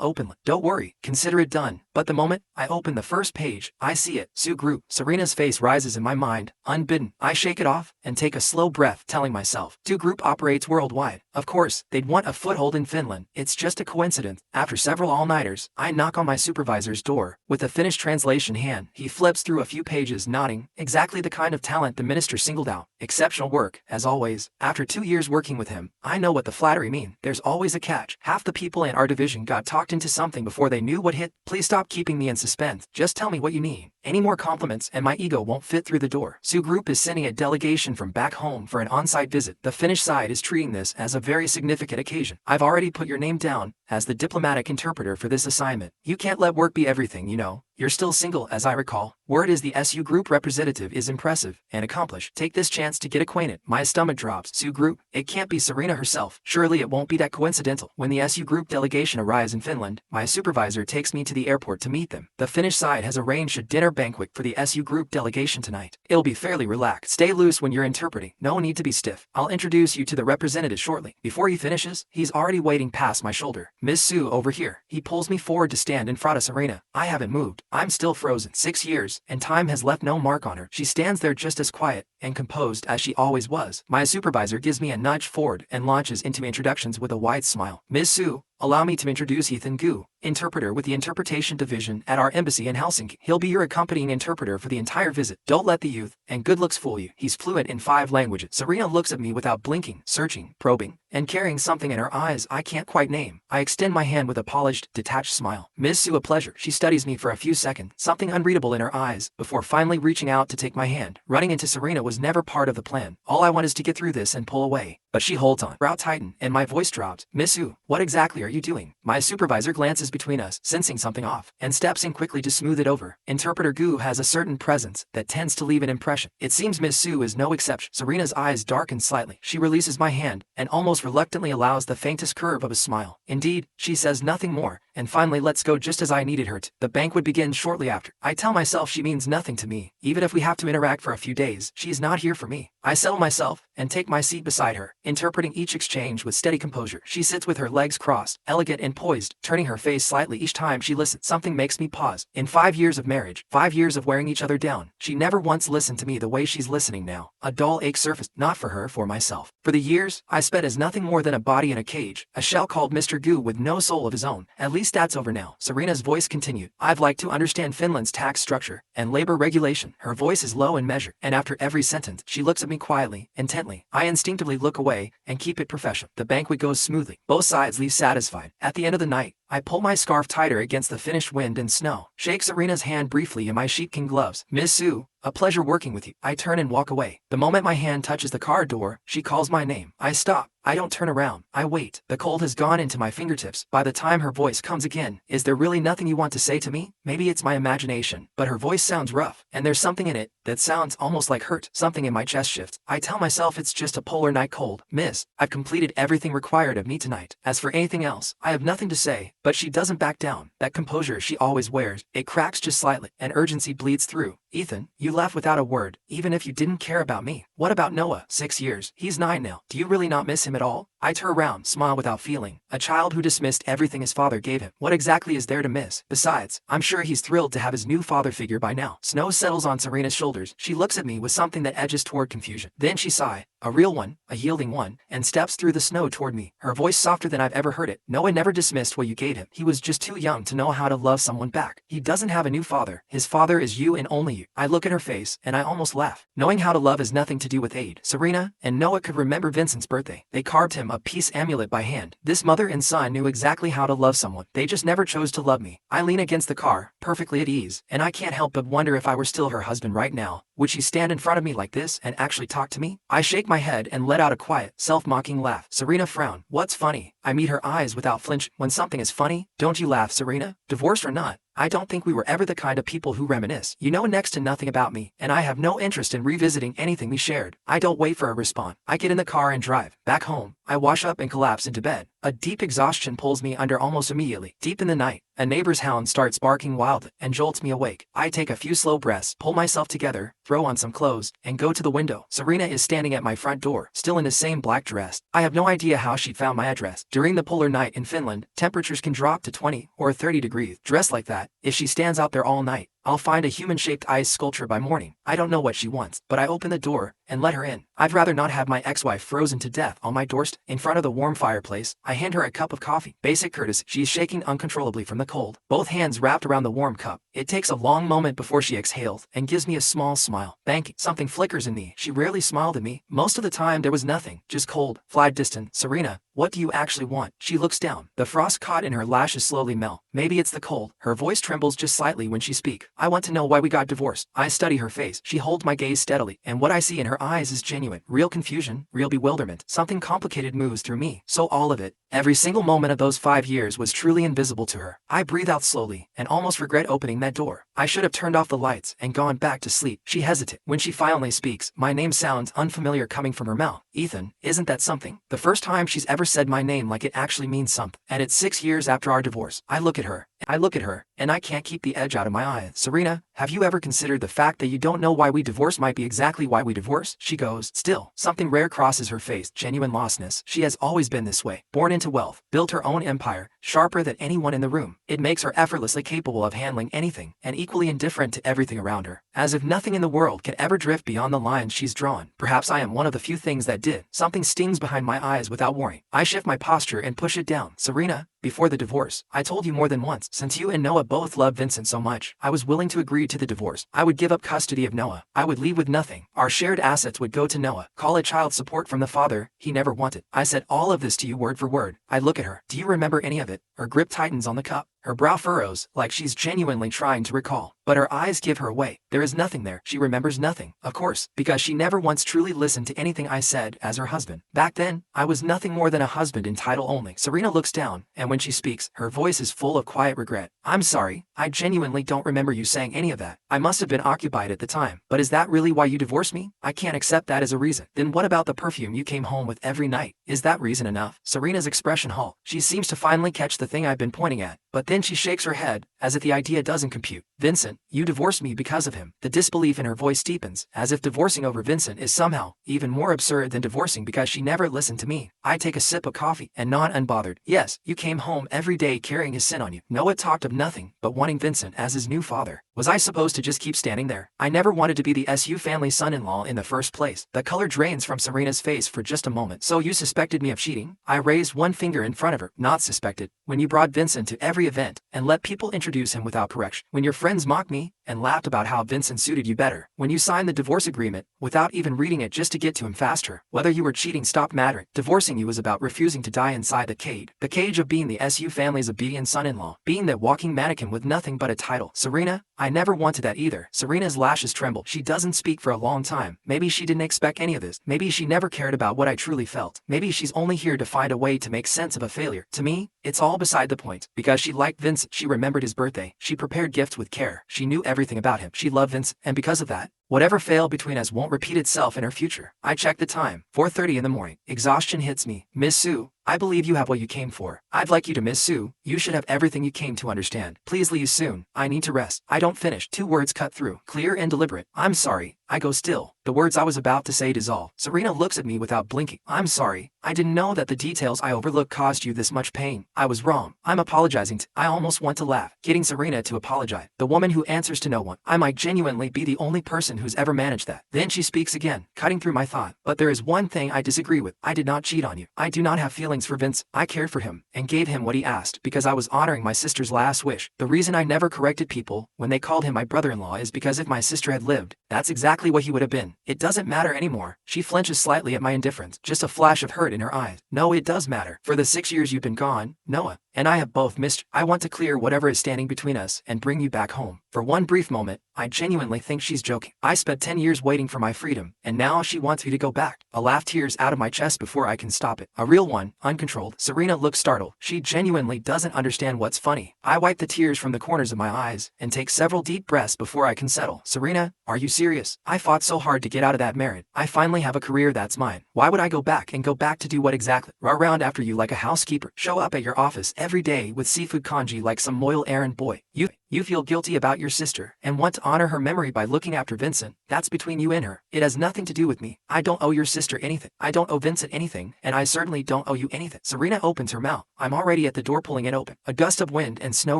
openly. Don't worry, consider it done. But the moment I open the first page, I see it. Sue Group. Serena's face rises in my mind, unbidden. I shake it off and take a slow breath, telling myself, Sue Group operates worldwide. Of course, they'd want a foothold in Finland. It's just a coincidence. After several all-nighters, I knock on my supervisor's door. With the Finnish translation hand, he flips through a few pages, nodding. Exactly the kind of talent the minister singled out. Exceptional work, as always. After 2 years working with him, I know what the flattery mean. There's always a catch. Half the people in our division got talked into something before they knew what hit. Please stop keeping me in suspense. Just tell me what you need. Any more compliments and my ego won't fit through the door. Sue Group is sending a delegation from back home for an on-site visit. The Finnish side is treating this as a very significant occasion. I've already put your name down as the diplomatic interpreter for this assignment. You can't let work be everything, you know. You're still single, as I recall. Word is the SU Group representative is impressive and accomplished. Take this chance to get acquainted. My stomach drops. Sue Group, it can't be Serena herself. Surely it won't be that coincidental. When the SU Group delegation arrives in Finland, my supervisor takes me to the airport to meet them. The Finnish side has arranged a dinner banquet for the SU Group delegation tonight. It'll be fairly relaxed. Stay loose when you're interpreting. No need to be stiff. I'll introduce you to the representative shortly. Before he finishes, he's already waiting past my shoulder. Miss Sue, over here. He pulls me forward to stand in front of Serena. I haven't moved. I'm still frozen. 6 years, and time has left no mark on her. She stands there just as quiet and composed as she always was. My supervisor gives me a nudge forward and launches into introductions with a wide smile. Miss Sue, allow me to introduce Ethan Gu, interpreter with the Interpretation Division at our embassy in Helsinki. He'll be your accompanying interpreter for the entire visit. Don't let the youth and good looks fool you. He's fluent in 5 languages. Serena looks at me without blinking, searching, probing, and carrying something in her eyes I can't quite name. I extend my hand with a polished, detached smile. Miss Sue, a pleasure. She studies me for a few seconds, something unreadable in her eyes, before finally reaching out to take my hand. Running into Serena was never part of the plan. All I want is to get through this and pull away. But she holds on. Brow tighten, and my voice drops. Miss Sue, what exactly are you doing? My supervisor glances between us, sensing something off, and steps in quickly to smooth it over. Interpreter Gu has a certain presence that tends to leave an impression. It seems Miss Sue is no exception. Serena's eyes darken slightly. She releases my hand and almost reluctantly allows the faintest curve of a smile. Indeed, she says nothing more, and finally lets go just as I needed her to. The banquet begins shortly after. I tell myself she means nothing to me. Even if we have to interact for a few days, she is not here for me. I settle myself and take my seat beside her, interpreting each exchange with steady composure. She sits with her legs crossed, elegant and poised, turning her face slightly each time she listens. Something makes me pause. In 5 years of marriage, 5 years of wearing each other down, she never once listened to me the way she's listening now. A dull ache surfaced, not for her, for myself. For the years I spent as nothing more than a body in a cage, a shell called Mr. Gu with no soul of his own. At least that's over now. Serena's voice continued. I'd like to understand Finland's tax structure and labor regulation. Her voice is low and measured, and after every sentence, she looks at me quietly, intently. I instinctively look away and keep it professional. The banquet goes smoothly. Both sides leave satisfied. At the end of the night, I pull my scarf tighter against the finished wind and snow, shake Serena's hand briefly in my sheepskin gloves. Miss Sue, a pleasure working with you. I turn and walk away. The moment my hand touches the car door, she calls my name. I stop. I don't turn around. I wait. The cold has gone into my fingertips. By the time her voice comes again, is there really nothing you want to say to me? Maybe it's my imagination, but her voice sounds rough, and there's something in it that sounds almost like hurt. Something in my chest shifts. I tell myself it's just a polar night cold. Miss, I've completed everything required of me tonight. As for anything else, I have nothing to say, but she doesn't back down. That composure she always wears, it cracks just slightly, and urgency bleeds through. Ethan, you left without a word, even if you didn't care about me. What about Noah? 6 years. He's 9 now. Do you really not miss him at all? I turn around, smile without feeling. A child who dismissed everything his father gave him. What exactly is there to miss? Besides, I'm sure he's thrilled to have his new father figure by now. Snow settles on Serena's shoulders. She looks at me with something that edges toward confusion. Then she sighs. a real one, a yielding one, and steps through the snow toward me, her voice softer than I've ever heard it. Noah never dismissed what you gave him. He was just too young to know how to love someone back. He doesn't have a new father. His father is you and only you. I look at her face, and I almost laugh. Knowing how to love has nothing to do with age. Serena and Noah could remember Vincent's birthday. They carved him a peace amulet by hand. This mother and son knew exactly how to love someone. They just never chose to love me. I lean against the car, perfectly at ease, and I can't help but wonder if I were still her husband right now. Would she stand in front of me like this and actually talk to me? I shake my head and let out a quiet, self-mocking laugh. Serena frowned. What's funny? I meet her eyes without flinch. When something is funny, don't you laugh, Serena? Divorced or not, I don't think we were ever the kind of people who reminisce. You know next to nothing about me, and I have no interest in revisiting anything we shared. I don't wait for a response. I get in the car and drive. Back home, I wash up and collapse into bed. A deep exhaustion pulls me under almost immediately. Deep in the night, a neighbor's hound starts barking wildly and jolts me awake. I take a few slow breaths, pull myself together, throw on some clothes, and go to the window. Serena is standing at my front door, still in the same black dress. I have no idea how she'd found my address. During the polar night in Finland, temperatures can drop to 20 or 30 degrees. Dressed like that, if she stands out there all night, I'll find a human-shaped ice sculpture by morning. I don't know what she wants, but I open the door and let her in. I'd rather not have my ex-wife frozen to death on my doorstep. In front of the warm fireplace, I hand her a cup of coffee. Basic courtesy. She is shaking uncontrollably from the cold, both hands wrapped around the warm cup. It takes a long moment before she exhales and gives me a small smile. Thank you. Something flickers in me. She rarely smiled at me. Most of the time there was nothing, just cold, flat distant. Serena, what do you actually want? She looks down. The frost caught in her lashes slowly melt. Maybe it's the cold. Her voice trembles just slightly when she speaks. I want to know why we got divorced. I study her face. She holds my gaze steadily, and what I see in her eyes is genuine. Real confusion, real bewilderment. Something complicated moves through me. So all of it, every single moment of those 5 years was truly invisible to her. I breathe out slowly, and almost regret opening that door. I should have turned off the lights and gone back to sleep. She hesitates. When she finally speaks, my name sounds unfamiliar coming from her mouth. Ethan, isn't that something? The first time she's ever said my name like it actually means something. And it's 6 years after our divorce. I look at her, and I can't keep the edge out of my eye. Serena, have you ever considered the fact that you don't know why we divorced might be exactly why we divorced? She goes, still. Something rare crosses her face, genuine lostness. She has always been this way. Born into wealth, built her own empire, sharper than anyone in the room. It makes her effortlessly capable of handling anything, and equally indifferent to everything around her. As if nothing in the world can ever drift beyond the lines she's drawn. Perhaps I am one of the few things that did. Something stings behind my eyes without warning. I shift my posture and push it down. Serena, before the divorce, I told you more than once, since you and Noah both loved Vincent so much, I was willing to agree to the divorce. I would give up custody of Noah. I would leave with nothing. Our shared assets would go to Noah. Call it child support from the father he never wanted. I said all of this to you word for word. I look at her. Do you remember any of it? Her grip tightens on the cup. Her brow furrows, like she's genuinely trying to recall. But her eyes give her away. There is nothing there. She remembers nothing. Of course, because she never once truly listened to anything I said as her husband. Back then, I was nothing more than a husband in title only. Serena looks down, and when she speaks, her voice is full of quiet regret. I'm sorry. I genuinely don't remember you saying any of that. I must have been occupied at the time. But is that really why you divorced me? I can't accept that as a reason. Then what about the perfume you came home with every night? Is that reason enough? Serena's expression halts. She seems to finally catch the thing I've been pointing at. But then she shakes her head, as if the idea doesn't compute. Vincent, you divorced me because of him. The disbelief in her voice deepens, as if divorcing over Vincent is somehow even more absurd than divorcing because she never listened to me. I take a sip of coffee and nod unbothered. Yes, you came home every day carrying his sin on you. Noah talked of nothing but wanting Vincent as his new father. Was I supposed to just keep standing there? I never wanted to be the SU family's son-in-law in the first place. The color drains from Serena's face for just a moment. So you suspected me of cheating? I raised one finger in front of her. Not suspected. When you brought Vincent to every event and let people introduce him without correction. When your friends mocked me and laughed about how Vincent suited you better. When you signed the divorce agreement without even reading it just to get to him faster. Whether you were cheating stopped mattering. Divorcing you was about refusing to die inside the cage. The cage of being the SU family's obedient son-in-law. Being that walking mannequin with nothing but a title. Serena, I never wanted that either. Serena's lashes tremble. She doesn't speak for a long time. Maybe she didn't expect any of this. Maybe she never cared about what I truly felt. Maybe she's only here to find a way to make sense of a failure. To me, it's all beside the point. Because she liked Vincent, she remembered his birthday. She prepared gifts with care. She knew everything about him. She loved Vincent, and because of that, whatever failed between us won't repeat itself in her future. I check the time. 4:30 in the morning. Exhaustion hits me. Miss Sue, I believe you have what you came for. I'd like you to miss Sue. You should have everything you came to understand. Please leave soon. I need to rest. I don't finish. 2 words cut through, clear and deliberate. I'm sorry. I go still. The words I was about to say dissolve. Serena looks at me without blinking. I'm sorry. I didn't know that the details I overlooked caused you this much pain. I was wrong. I'm apologizing I almost want to laugh. Getting Serena to apologize. The woman who answers to no one. I might genuinely be the only person who's ever managed that. Then she speaks again, cutting through my thought. But there is one thing I disagree with. I did not cheat on you. I do not have feelings for Vince. I cared for him and gave him what he asked because I was honoring my sister's last wish. The reason I never corrected people when they called him my brother-in-law is because if my sister had lived, that's exactly what he would have been. It doesn't matter anymore. She flinches slightly at my indifference, just a flash of hurt in her eyes. No, it does matter. For the 6 years you've been gone, Noah and I have both missed. I want to clear whatever is standing between us and bring you back home. For one brief moment, I genuinely think she's joking. I spent 10 years waiting for my freedom, and now she wants me to go back. A laugh tears out of my chest before I can stop it. A real one, uncontrolled. Serena looks startled. She genuinely doesn't understand what's funny. I wipe the tears from the corners of my eyes and take several deep breaths before I can settle. Serena, are you serious? I fought so hard to get out of that marriage. I finally have a career that's mine. Why would I go back and go back to do what exactly? Run around after you like a housekeeper. Show up at your office every day with seafood congee like some loyal errand boy. You feel guilty about your sister and want to honor her memory by looking after Vincent. That's between you and her. It has nothing to do with me. I don't owe your sister anything. I don't owe Vincent anything, and I certainly don't owe you anything. Serena opens her mouth. I'm already at the door pulling it open. A gust of wind and snow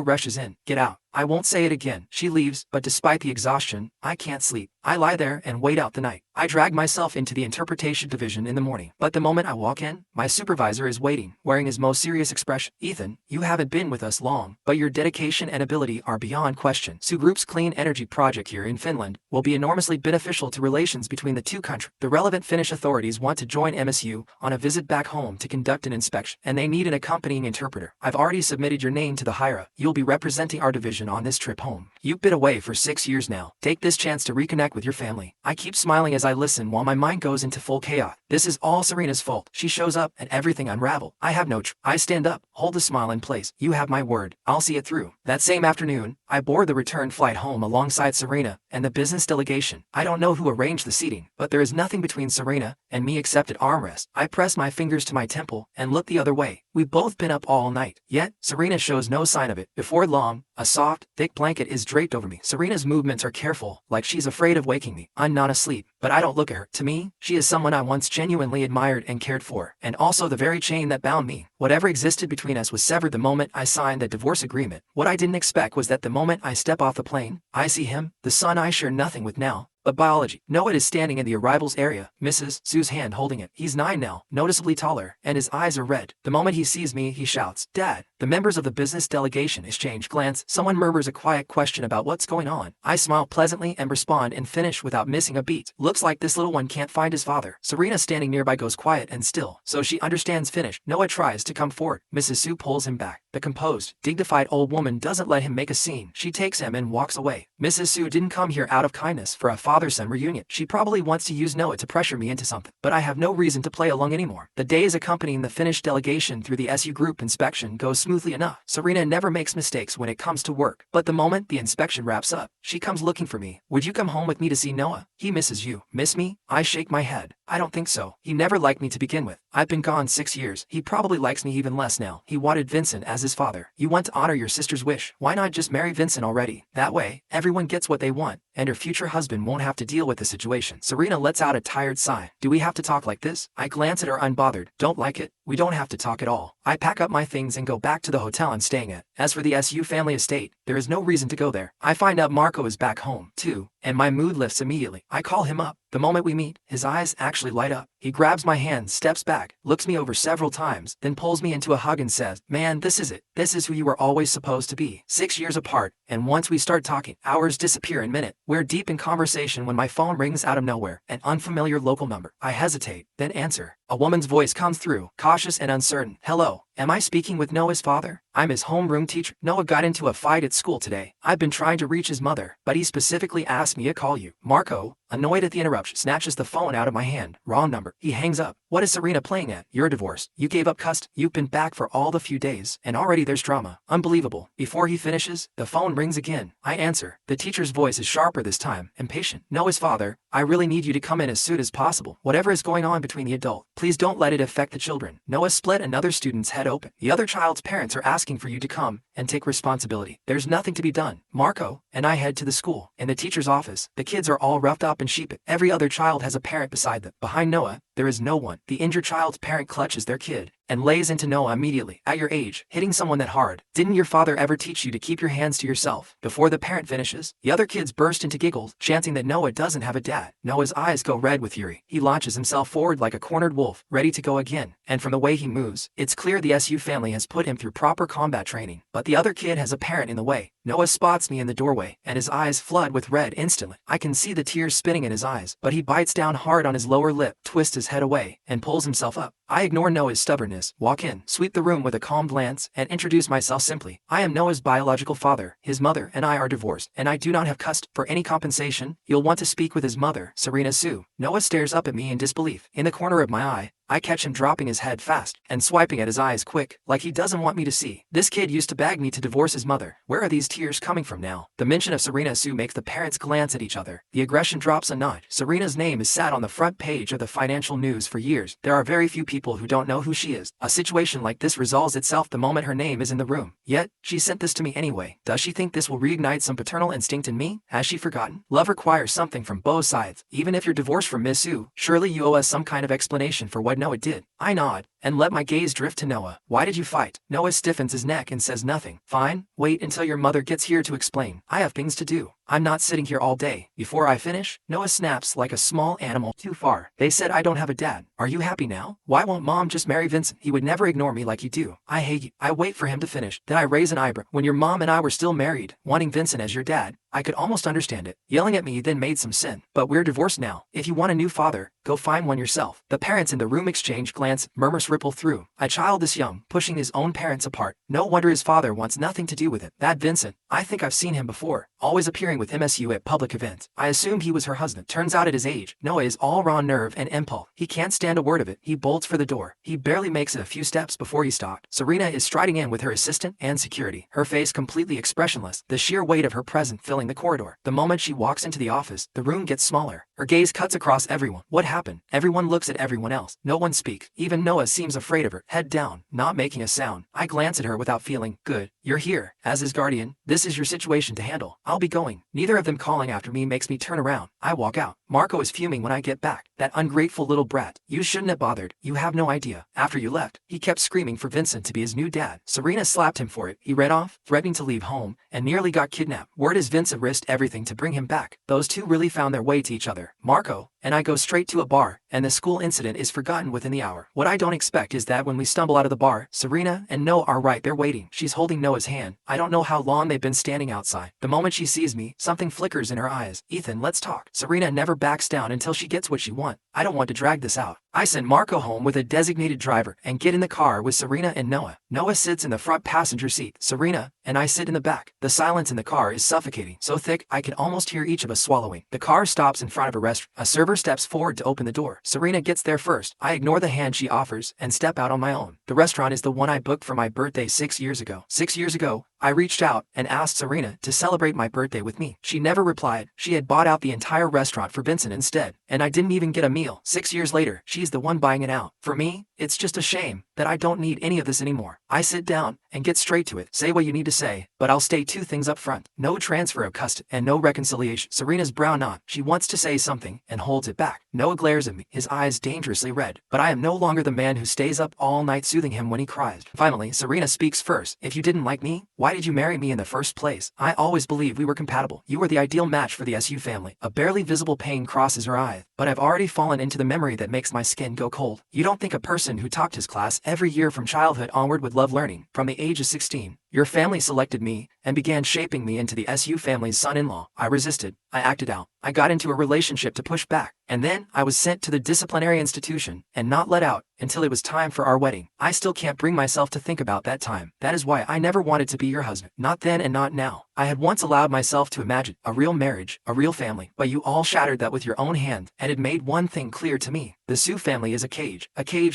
rushes in. Get out. I won't say it again. She leaves, but despite the exhaustion, I can't sleep. I lie there and wait out the night. I drag myself into the interpretation division in the morning. But the moment I walk in, my supervisor is waiting, wearing his most serious expression. Ethan, you haven't been with us long, but your dedication and ability are beyond question. Sue Group's clean energy project here in Finland will be enormously beneficial to relations between the two countries. The relevant Finnish authorities want to join MSU on a visit back home to conduct an inspection, and they need an accompanying interpreter. I've already submitted your name to the higher-up. You'll be representing our division on this trip home. You've been away for 6 years now. Take this chance to reconnect with your family. I keep smiling as I listen while my mind goes into full chaos. This is all Serena's fault. She shows up and everything unravels. I have no I stand up, hold the smile in place. You have my word. I'll see it through. That same afternoon, I board the return flight home alongside Serena and the business delegation. I don't know who arranged the seating, but there is nothing between Serena and me except an armrest. I press my fingers to my temple and look the other way. We've both been up all night, yet Serena shows no sign of it. Before long, a soft, thick blanket is draped over me. Serena's movements are careful, like she's afraid of waking me. I'm not asleep, but I don't look at her. To me, she is someone I once genuinely admired and cared for, and also the very chain that bound me. Whatever existed between us was severed the moment I signed the divorce agreement. What I didn't expect was that the moment I step off the plane, I see him, the son I share nothing with now. But biology. Noah is standing in the arrivals area, Mrs. Sue's hand holding it. He's 9 now, noticeably taller, and his eyes are red. The moment he sees me, he shouts, "Dad!" The members of the business delegation exchange glance. Someone murmurs a quiet question about what's going on. I smile pleasantly and respond in Finnish without missing a beat. Looks like this little one can't find his father. Serena standing nearby goes quiet and still, so she understands Finnish. Noah tries to come forward. Mrs. Sue pulls him back. The composed, dignified old woman doesn't let him make a scene. She takes him and walks away. Mrs. Sue didn't come here out of kindness for a father-son reunion. She probably wants to use Noah to pressure me into something. But I have no reason to play along anymore. The days accompanying the Finnish delegation through the SU group inspection goes smoothly enough. Serena never makes mistakes when it comes to work. But the moment the inspection wraps up, she comes looking for me. Would you come home with me to see Noah? He misses you. Miss me? I shake my head. I don't think so. He never liked me to begin with. I've been gone 6 years. He probably likes me even less now. He wanted Vincent as his father. You want to honor your sister's wish. Why not just marry Vincent already? That way, everyone gets what they want, and her future husband won't have to deal with the situation. Serena lets out a tired sigh. Do we have to talk like this? I glance at her unbothered. Don't like it? We don't have to talk at all. I pack up my things and go back to the hotel I'm staying at. As for the SU family estate, there is no reason to go there. I find out Marco is back home, too, and my mood lifts immediately. I call him up. The moment we meet, his eyes actually light up. He grabs my hand, steps back, looks me over several times, then pulls me into a hug and says, "Man, this is it. This is who you were always supposed to be." 6 years apart, and once we start talking, hours disappear in minutes. We're deep in conversation when my phone rings out of nowhere, an unfamiliar local number. I hesitate, then answer. A woman's voice comes through, cautious and uncertain. "Hello, am I speaking with Noah's father? I'm his homeroom teacher. Noah got into a fight at school today. I've been trying to reach his mother, but he specifically asked me to call you." Marco, Annoyed at the interruption, snatches the phone out of my hand. Wrong number. He hangs up. What is Serena playing at? You're divorced. You gave up custody. You've been back for all the few days, and already there's drama. Unbelievable. Before he finishes, the phone rings again. I answer. The teacher's voice is sharper this time, impatient. Noah's father, I really need you to come in as soon as possible. Whatever is going on between the adult, please don't let it affect the children. Noah split another student's head open. The other child's parents are asking for you to come and take responsibility. There's nothing to be done. Marco and I head to the school. In the teacher's office, the kids are all roughed up and sheepish. Every other child has a parent beside them. Behind Noah, there is no one. The injured child's parent clutches their kid and lays into Noah immediately. At your age, hitting someone that hard. Didn't your father ever teach you to keep your hands to yourself? Before the parent finishes, the other kids burst into giggles, chanting that Noah doesn't have a dad. Noah's eyes go red with fury. He launches himself forward like a cornered wolf, ready to go again. And from the way he moves, it's clear the SU family has put him through proper combat training. But the other kid has a parent in the way. Noah spots me in the doorway, and his eyes flood with red instantly. I can see the tears spinning in his eyes, but he bites down hard on his lower lip, twists his head away, and pulls himself up. I ignore Noah's stubbornness, walk in, sweep the room with a calm glance, and introduce myself simply. I am Noah's biological father. His mother and I are divorced, and I do not have custody. For any compensation, you'll want to speak with his mother, Serena Sue. Noah stares up at me in disbelief. In the corner of my eye, I catch him dropping his head fast and swiping at his eyes quick, like he doesn't want me to see. This kid used to beg me to divorce his mother. Where are these tears coming from now? The mention of Serena Sue makes the parents glance at each other. The aggression drops a notch. Serena's name is sat on the front page of the financial news for years. There are very few people who don't know who she is. A situation like this resolves itself the moment her name is in the room. Yet, she sent this to me anyway. Does she think this will reignite some paternal instinct in me? Has she forgotten? Love requires something from both sides. Even if you're divorced from Miss Sue, surely you owe us some kind of explanation for what Noah did. I nod and let my gaze drift to Noah. Why did you fight? Noah stiffens his neck and says nothing. Fine, wait until your mother gets here to explain. I have things to do. I'm not sitting here all day. Before I finish, Noah snaps like a small animal. Too far. They said I don't have a dad. Are you happy now? Why won't mom just marry Vincent? He would never ignore me like you do. I hate you. I wait for him to finish. Then I raise an eyebrow. When your mom and I were still married, wanting Vincent as your dad, I could almost understand it. Yelling at me then made some sense. But we're divorced now. If you want a new father, go find one yourself. The parents in the room exchange glance, murmurs ripple through. A child this young, pushing his own parents apart. No wonder his father wants nothing to do with it. That Vincent, I think I've seen him before, always appearing with MSU at public events. I assumed he was her husband. Turns out at his age, Noah is all raw nerve and impulse. He can't stand a word of it. He bolts for the door. He barely makes it a few steps before he stopped. Serena is striding in with her assistant and security, her face completely expressionless, the sheer weight of her presence filling the corridor. The moment she walks into the office, the room gets smaller. Her gaze cuts across everyone. What happened? Everyone looks at everyone else. No one speaks. Even Noah seems afraid of her. Head down, not making a sound. I glance at her without feeling. Good. You're here. As his guardian, this is your situation to handle. I'll be going. Neither of them calling after me makes me turn around. I walk out. Marco is fuming when I get back. That ungrateful little brat. You shouldn't have bothered. You have no idea. After you left, he kept screaming for Vincent to be his new dad. Serena slapped him for it. He ran off, threatening to leave home, and nearly got kidnapped. Word is Vincent risked everything to bring him back. Those two really found their way to each other. Marco and I go straight to a bar, and the school incident is forgotten within the hour. What I don't expect is that when we stumble out of the bar, Serena and Noah are right there waiting. She's holding Noah's hand. I don't know how long they've been standing outside. The moment she sees me, something flickers in her eyes. Ethan, let's talk. Serena never backs down until she gets what she wants. I don't want to drag this out. I send Marco home with a designated driver and get in the car with Serena and Noah. Noah sits in the front passenger seat. Serena and I sit in the back. The silence in the car is suffocating, so thick I can almost hear each of us swallowing. The car stops in front of a restaurant. A server steps forward to open the door. Serena gets there first. I ignore the hand she offers and step out on my own. The restaurant is the one I booked for my birthday 6 years ago. 6 years ago, I reached out and asked Serena to celebrate my birthday with me. She never replied. She had bought out the entire restaurant for Vincent instead, and I didn't even get a meal. 6 years later, she's the one buying it out. For me, it's just a shame that I don't need any of this anymore. I sit down and get straight to it. Say what you need to say, but I'll state two things up front. No transfer of custody and no reconciliation. Serena's brow knot. She wants to say something and holds it back. Noah glares at me, his eyes dangerously red. But I am no longer the man who stays up all night soothing him when he cries. Finally, Serena speaks first. If you didn't like me, why did you marry me in the first place? I always believed we were compatible. You were the ideal match for the SU family. A barely visible pain crosses her eye, but I've already fallen into the memory that makes my skin go cold. You don't think a person who topped his class every year from childhood onward would love learning? From the age of 16, Your family selected me and began shaping me into the SU family's son-in-law. I resisted. I acted out. I got into a relationship to push back. And then I was sent to the disciplinary institution and not let out until it was time for our wedding. I still can't bring myself to think about that time. That is why I never wanted to be your husband. Not then and not now. I had once allowed myself to imagine a real marriage, a real family, but you all shattered that with your own hand, and it made one thing clear to me. The Sue family is a cage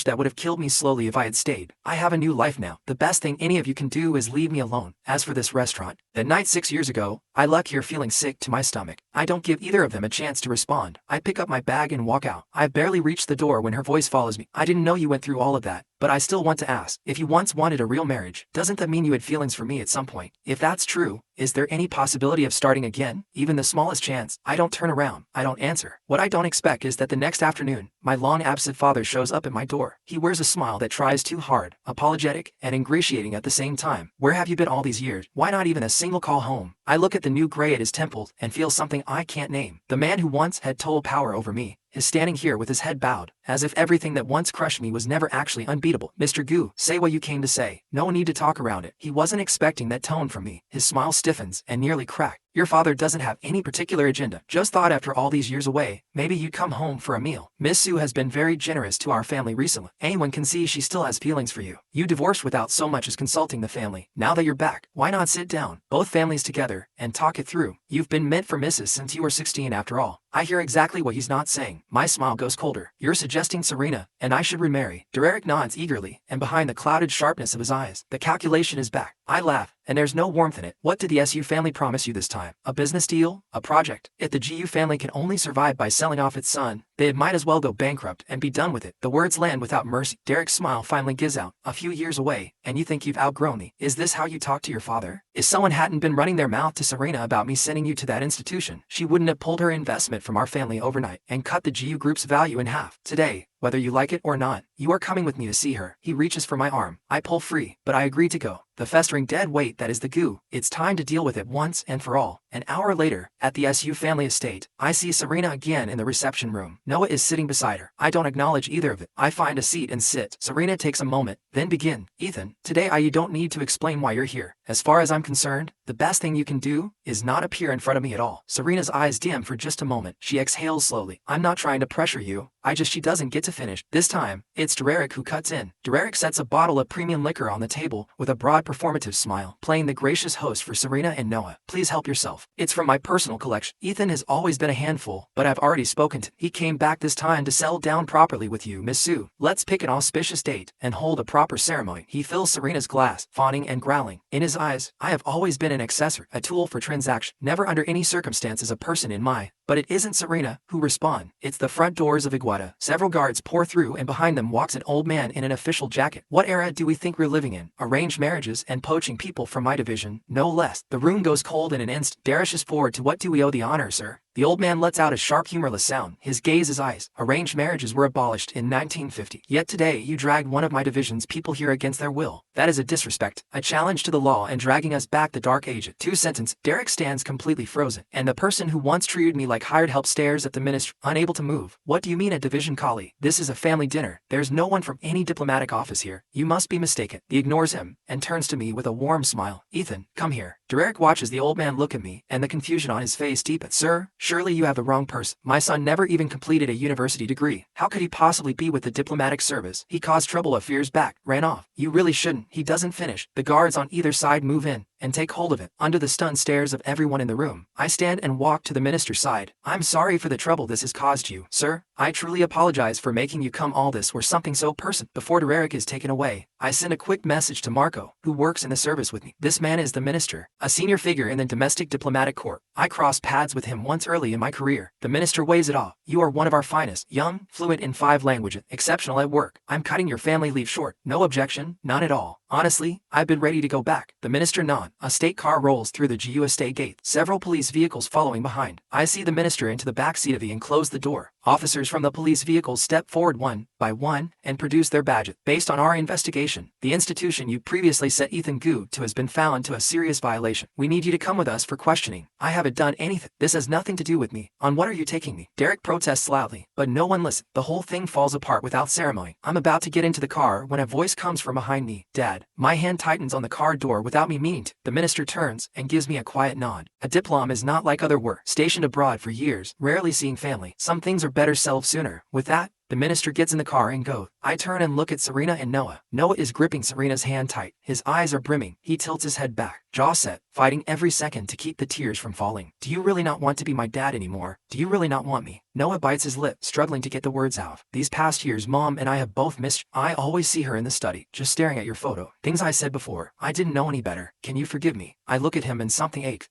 that would have killed me slowly if I had stayed. I have a new life now. The best thing any of you can do is leave me alone. As for this restaurant, that night 6 years ago, I left here feeling sick to my stomach. I don't give either of them a chance to respond. I pick up my bag and walk out. I barely reach the door when her voice follows me. I didn't know you went through all of that, but I still want to ask. If you once wanted a real marriage, doesn't that mean you had feelings for me at some point? If that's true, is there any possibility of starting again? Even the smallest chance? I don't turn around. I don't answer. What I don't expect is that the next afternoon, my long-absent father shows up at my door. He wears a smile that tries too hard, apologetic and ingratiating at the same time. Where have you been all these years? Why not even a single call home? I look at the new gray at his temples and feel something I can't name. The man who once had total power over me is standing here with his head bowed, as if everything that once crushed me was never actually unbeatable. Mr. Gu, say what you came to say. No need to talk around it. He wasn't expecting that tone from me. His smile stiffens and nearly cracked. Your father doesn't have any particular agenda. Just thought after all these years away, maybe you'd come home for a meal. Miss Sue has been very generous to our family recently. Anyone can see she still has feelings for you. You divorced without so much as consulting the family. Now that you're back, why not sit down, both families together, and talk it through? You've been meant for Mrs. since you were 16 after all. I hear exactly what he's not saying. My smile goes colder. You're suggesting Serena, and I should remarry. Derek nods eagerly, and behind the clouded sharpness of his eyes, the calculation is back. I laugh, and there's no warmth in it. What did the SU family promise you this time? A business deal? A project? If the GU family can only survive by selling off its son, they might as well go bankrupt and be done with it. The words land without mercy. Derek's smile finally gives out. A few years away, and you think you've outgrown me. Is this how you talk to your father? If someone hadn't been running their mouth to Serena about me sending you to that institution, she wouldn't have pulled her investment from our family overnight and cut the GU group's value in half. Today, whether you like it or not, you are coming with me to see her. He reaches for my arm. I pull free, but I agree to go. The festering dead weight that is the goo. It's time to deal with it once and for all. An hour later, at the SU family estate, I see Serena again in the reception room. Noah is sitting beside her. I don't acknowledge either of it. I find a seat and sit. Serena takes a moment, then begin. Ethan, today you don't need to explain why you're here. As far as I'm concerned, the best thing you can do is not appear in front of me at all. Serena's eyes dim for just a moment. She exhales slowly. I'm not trying to pressure you. She doesn't get to finish. This time, it's Derek who cuts in. Derek sets a bottle of premium liquor on the table with a broad performative smile, playing the gracious host for Serena and Noah. Please help yourself. It's from my personal collection. Ethan has always been a handful, but I've already spoken to. He came back this time to settle down properly with you, Miss Sue. Let's pick an auspicious date and hold a proper ceremony. He fills Serena's glass, fawning and growling. In his eyes, I have always been an accessory, a tool for transaction, never under any circumstances a person in my. But it isn't Serena who respond. It's the front doors of Iguata. Several guards pour through and behind them walks an old man in an official jacket. What era do we think we're living in? Arranged marriages and poaching people from my division, no less. The room goes cold in an instant. Darishes forward to what do we owe the honor, sir? The old man lets out a sharp humorless sound. His gaze is ice. Arranged marriages were abolished in 1950. Yet today you dragged one of my division's people here against their will. That is a disrespect. A challenge to the law and dragging us back the dark age. Two-sentence. Derek stands completely frozen. And the person who once treated me like hired help stares at the minister, unable to move. What do you mean a division collie? This is a family dinner. There's no one from any diplomatic office here. You must be mistaken. He ignores him and turns to me with a warm smile. Ethan, come here. Derek watches the old man look at me and the confusion on his face deepens. Sir, surely you have the wrong person. My son never even completed a university degree. How could he possibly be with the diplomatic service? He caused trouble a few years back, ran off. You really shouldn't. He doesn't finish. The guards on either side move in and take hold of it. Under the stunned stares of everyone in the room, I stand and walk to the minister's side. I'm sorry for the trouble this has caused you, sir. I truly apologize for making you come all this or something so personal. Before Derek is taken away, I send a quick message to Marco, who works in the service with me. This man is the minister, a senior figure in the domestic diplomatic corps. I crossed paths with him once early in my career. The minister waves it off. You are one of our finest, young, fluent in 5 languages, exceptional at work. I'm cutting your family leave short. No objection, none at all. Honestly, I've been ready to go back. The minister nods. A state car rolls through the GU estate gate, several police vehicles following behind. I see the minister into the back seat of the and close the door. Officers from the police vehicles step forward one by one and produce their badges. Based on our investigation, the institution you previously sent Ethan Gu to has been found to a serious violation. We need you to come with us for questioning. I haven't done anything. This has nothing to do with me. On what are you taking me? Derek protests loudly, but no one listens. The whole thing falls apart without ceremony. I'm about to get into the car when a voice comes from behind me. Dad. My hand tightens on the car door without me meaning to. The minister turns and gives me a quiet nod. A diplom is not like other work. Stationed abroad for years, rarely seeing family. Some things are better solved sooner. With that, the minister gets in the car and goes. I turn and look at Serena and Noah. Noah is gripping Serena's hand tight. His eyes are brimming. He tilts his head back, jaw set, fighting every second to keep the tears from falling. Do you really not want to be my dad anymore? Do you really not want me? Noah bites his lip, struggling to get the words out. These past years, Mom and I have both missed. I always see her in the study, just staring at your photo. Things I said before. I didn't know any better. Can you forgive me? I look at him and something aches.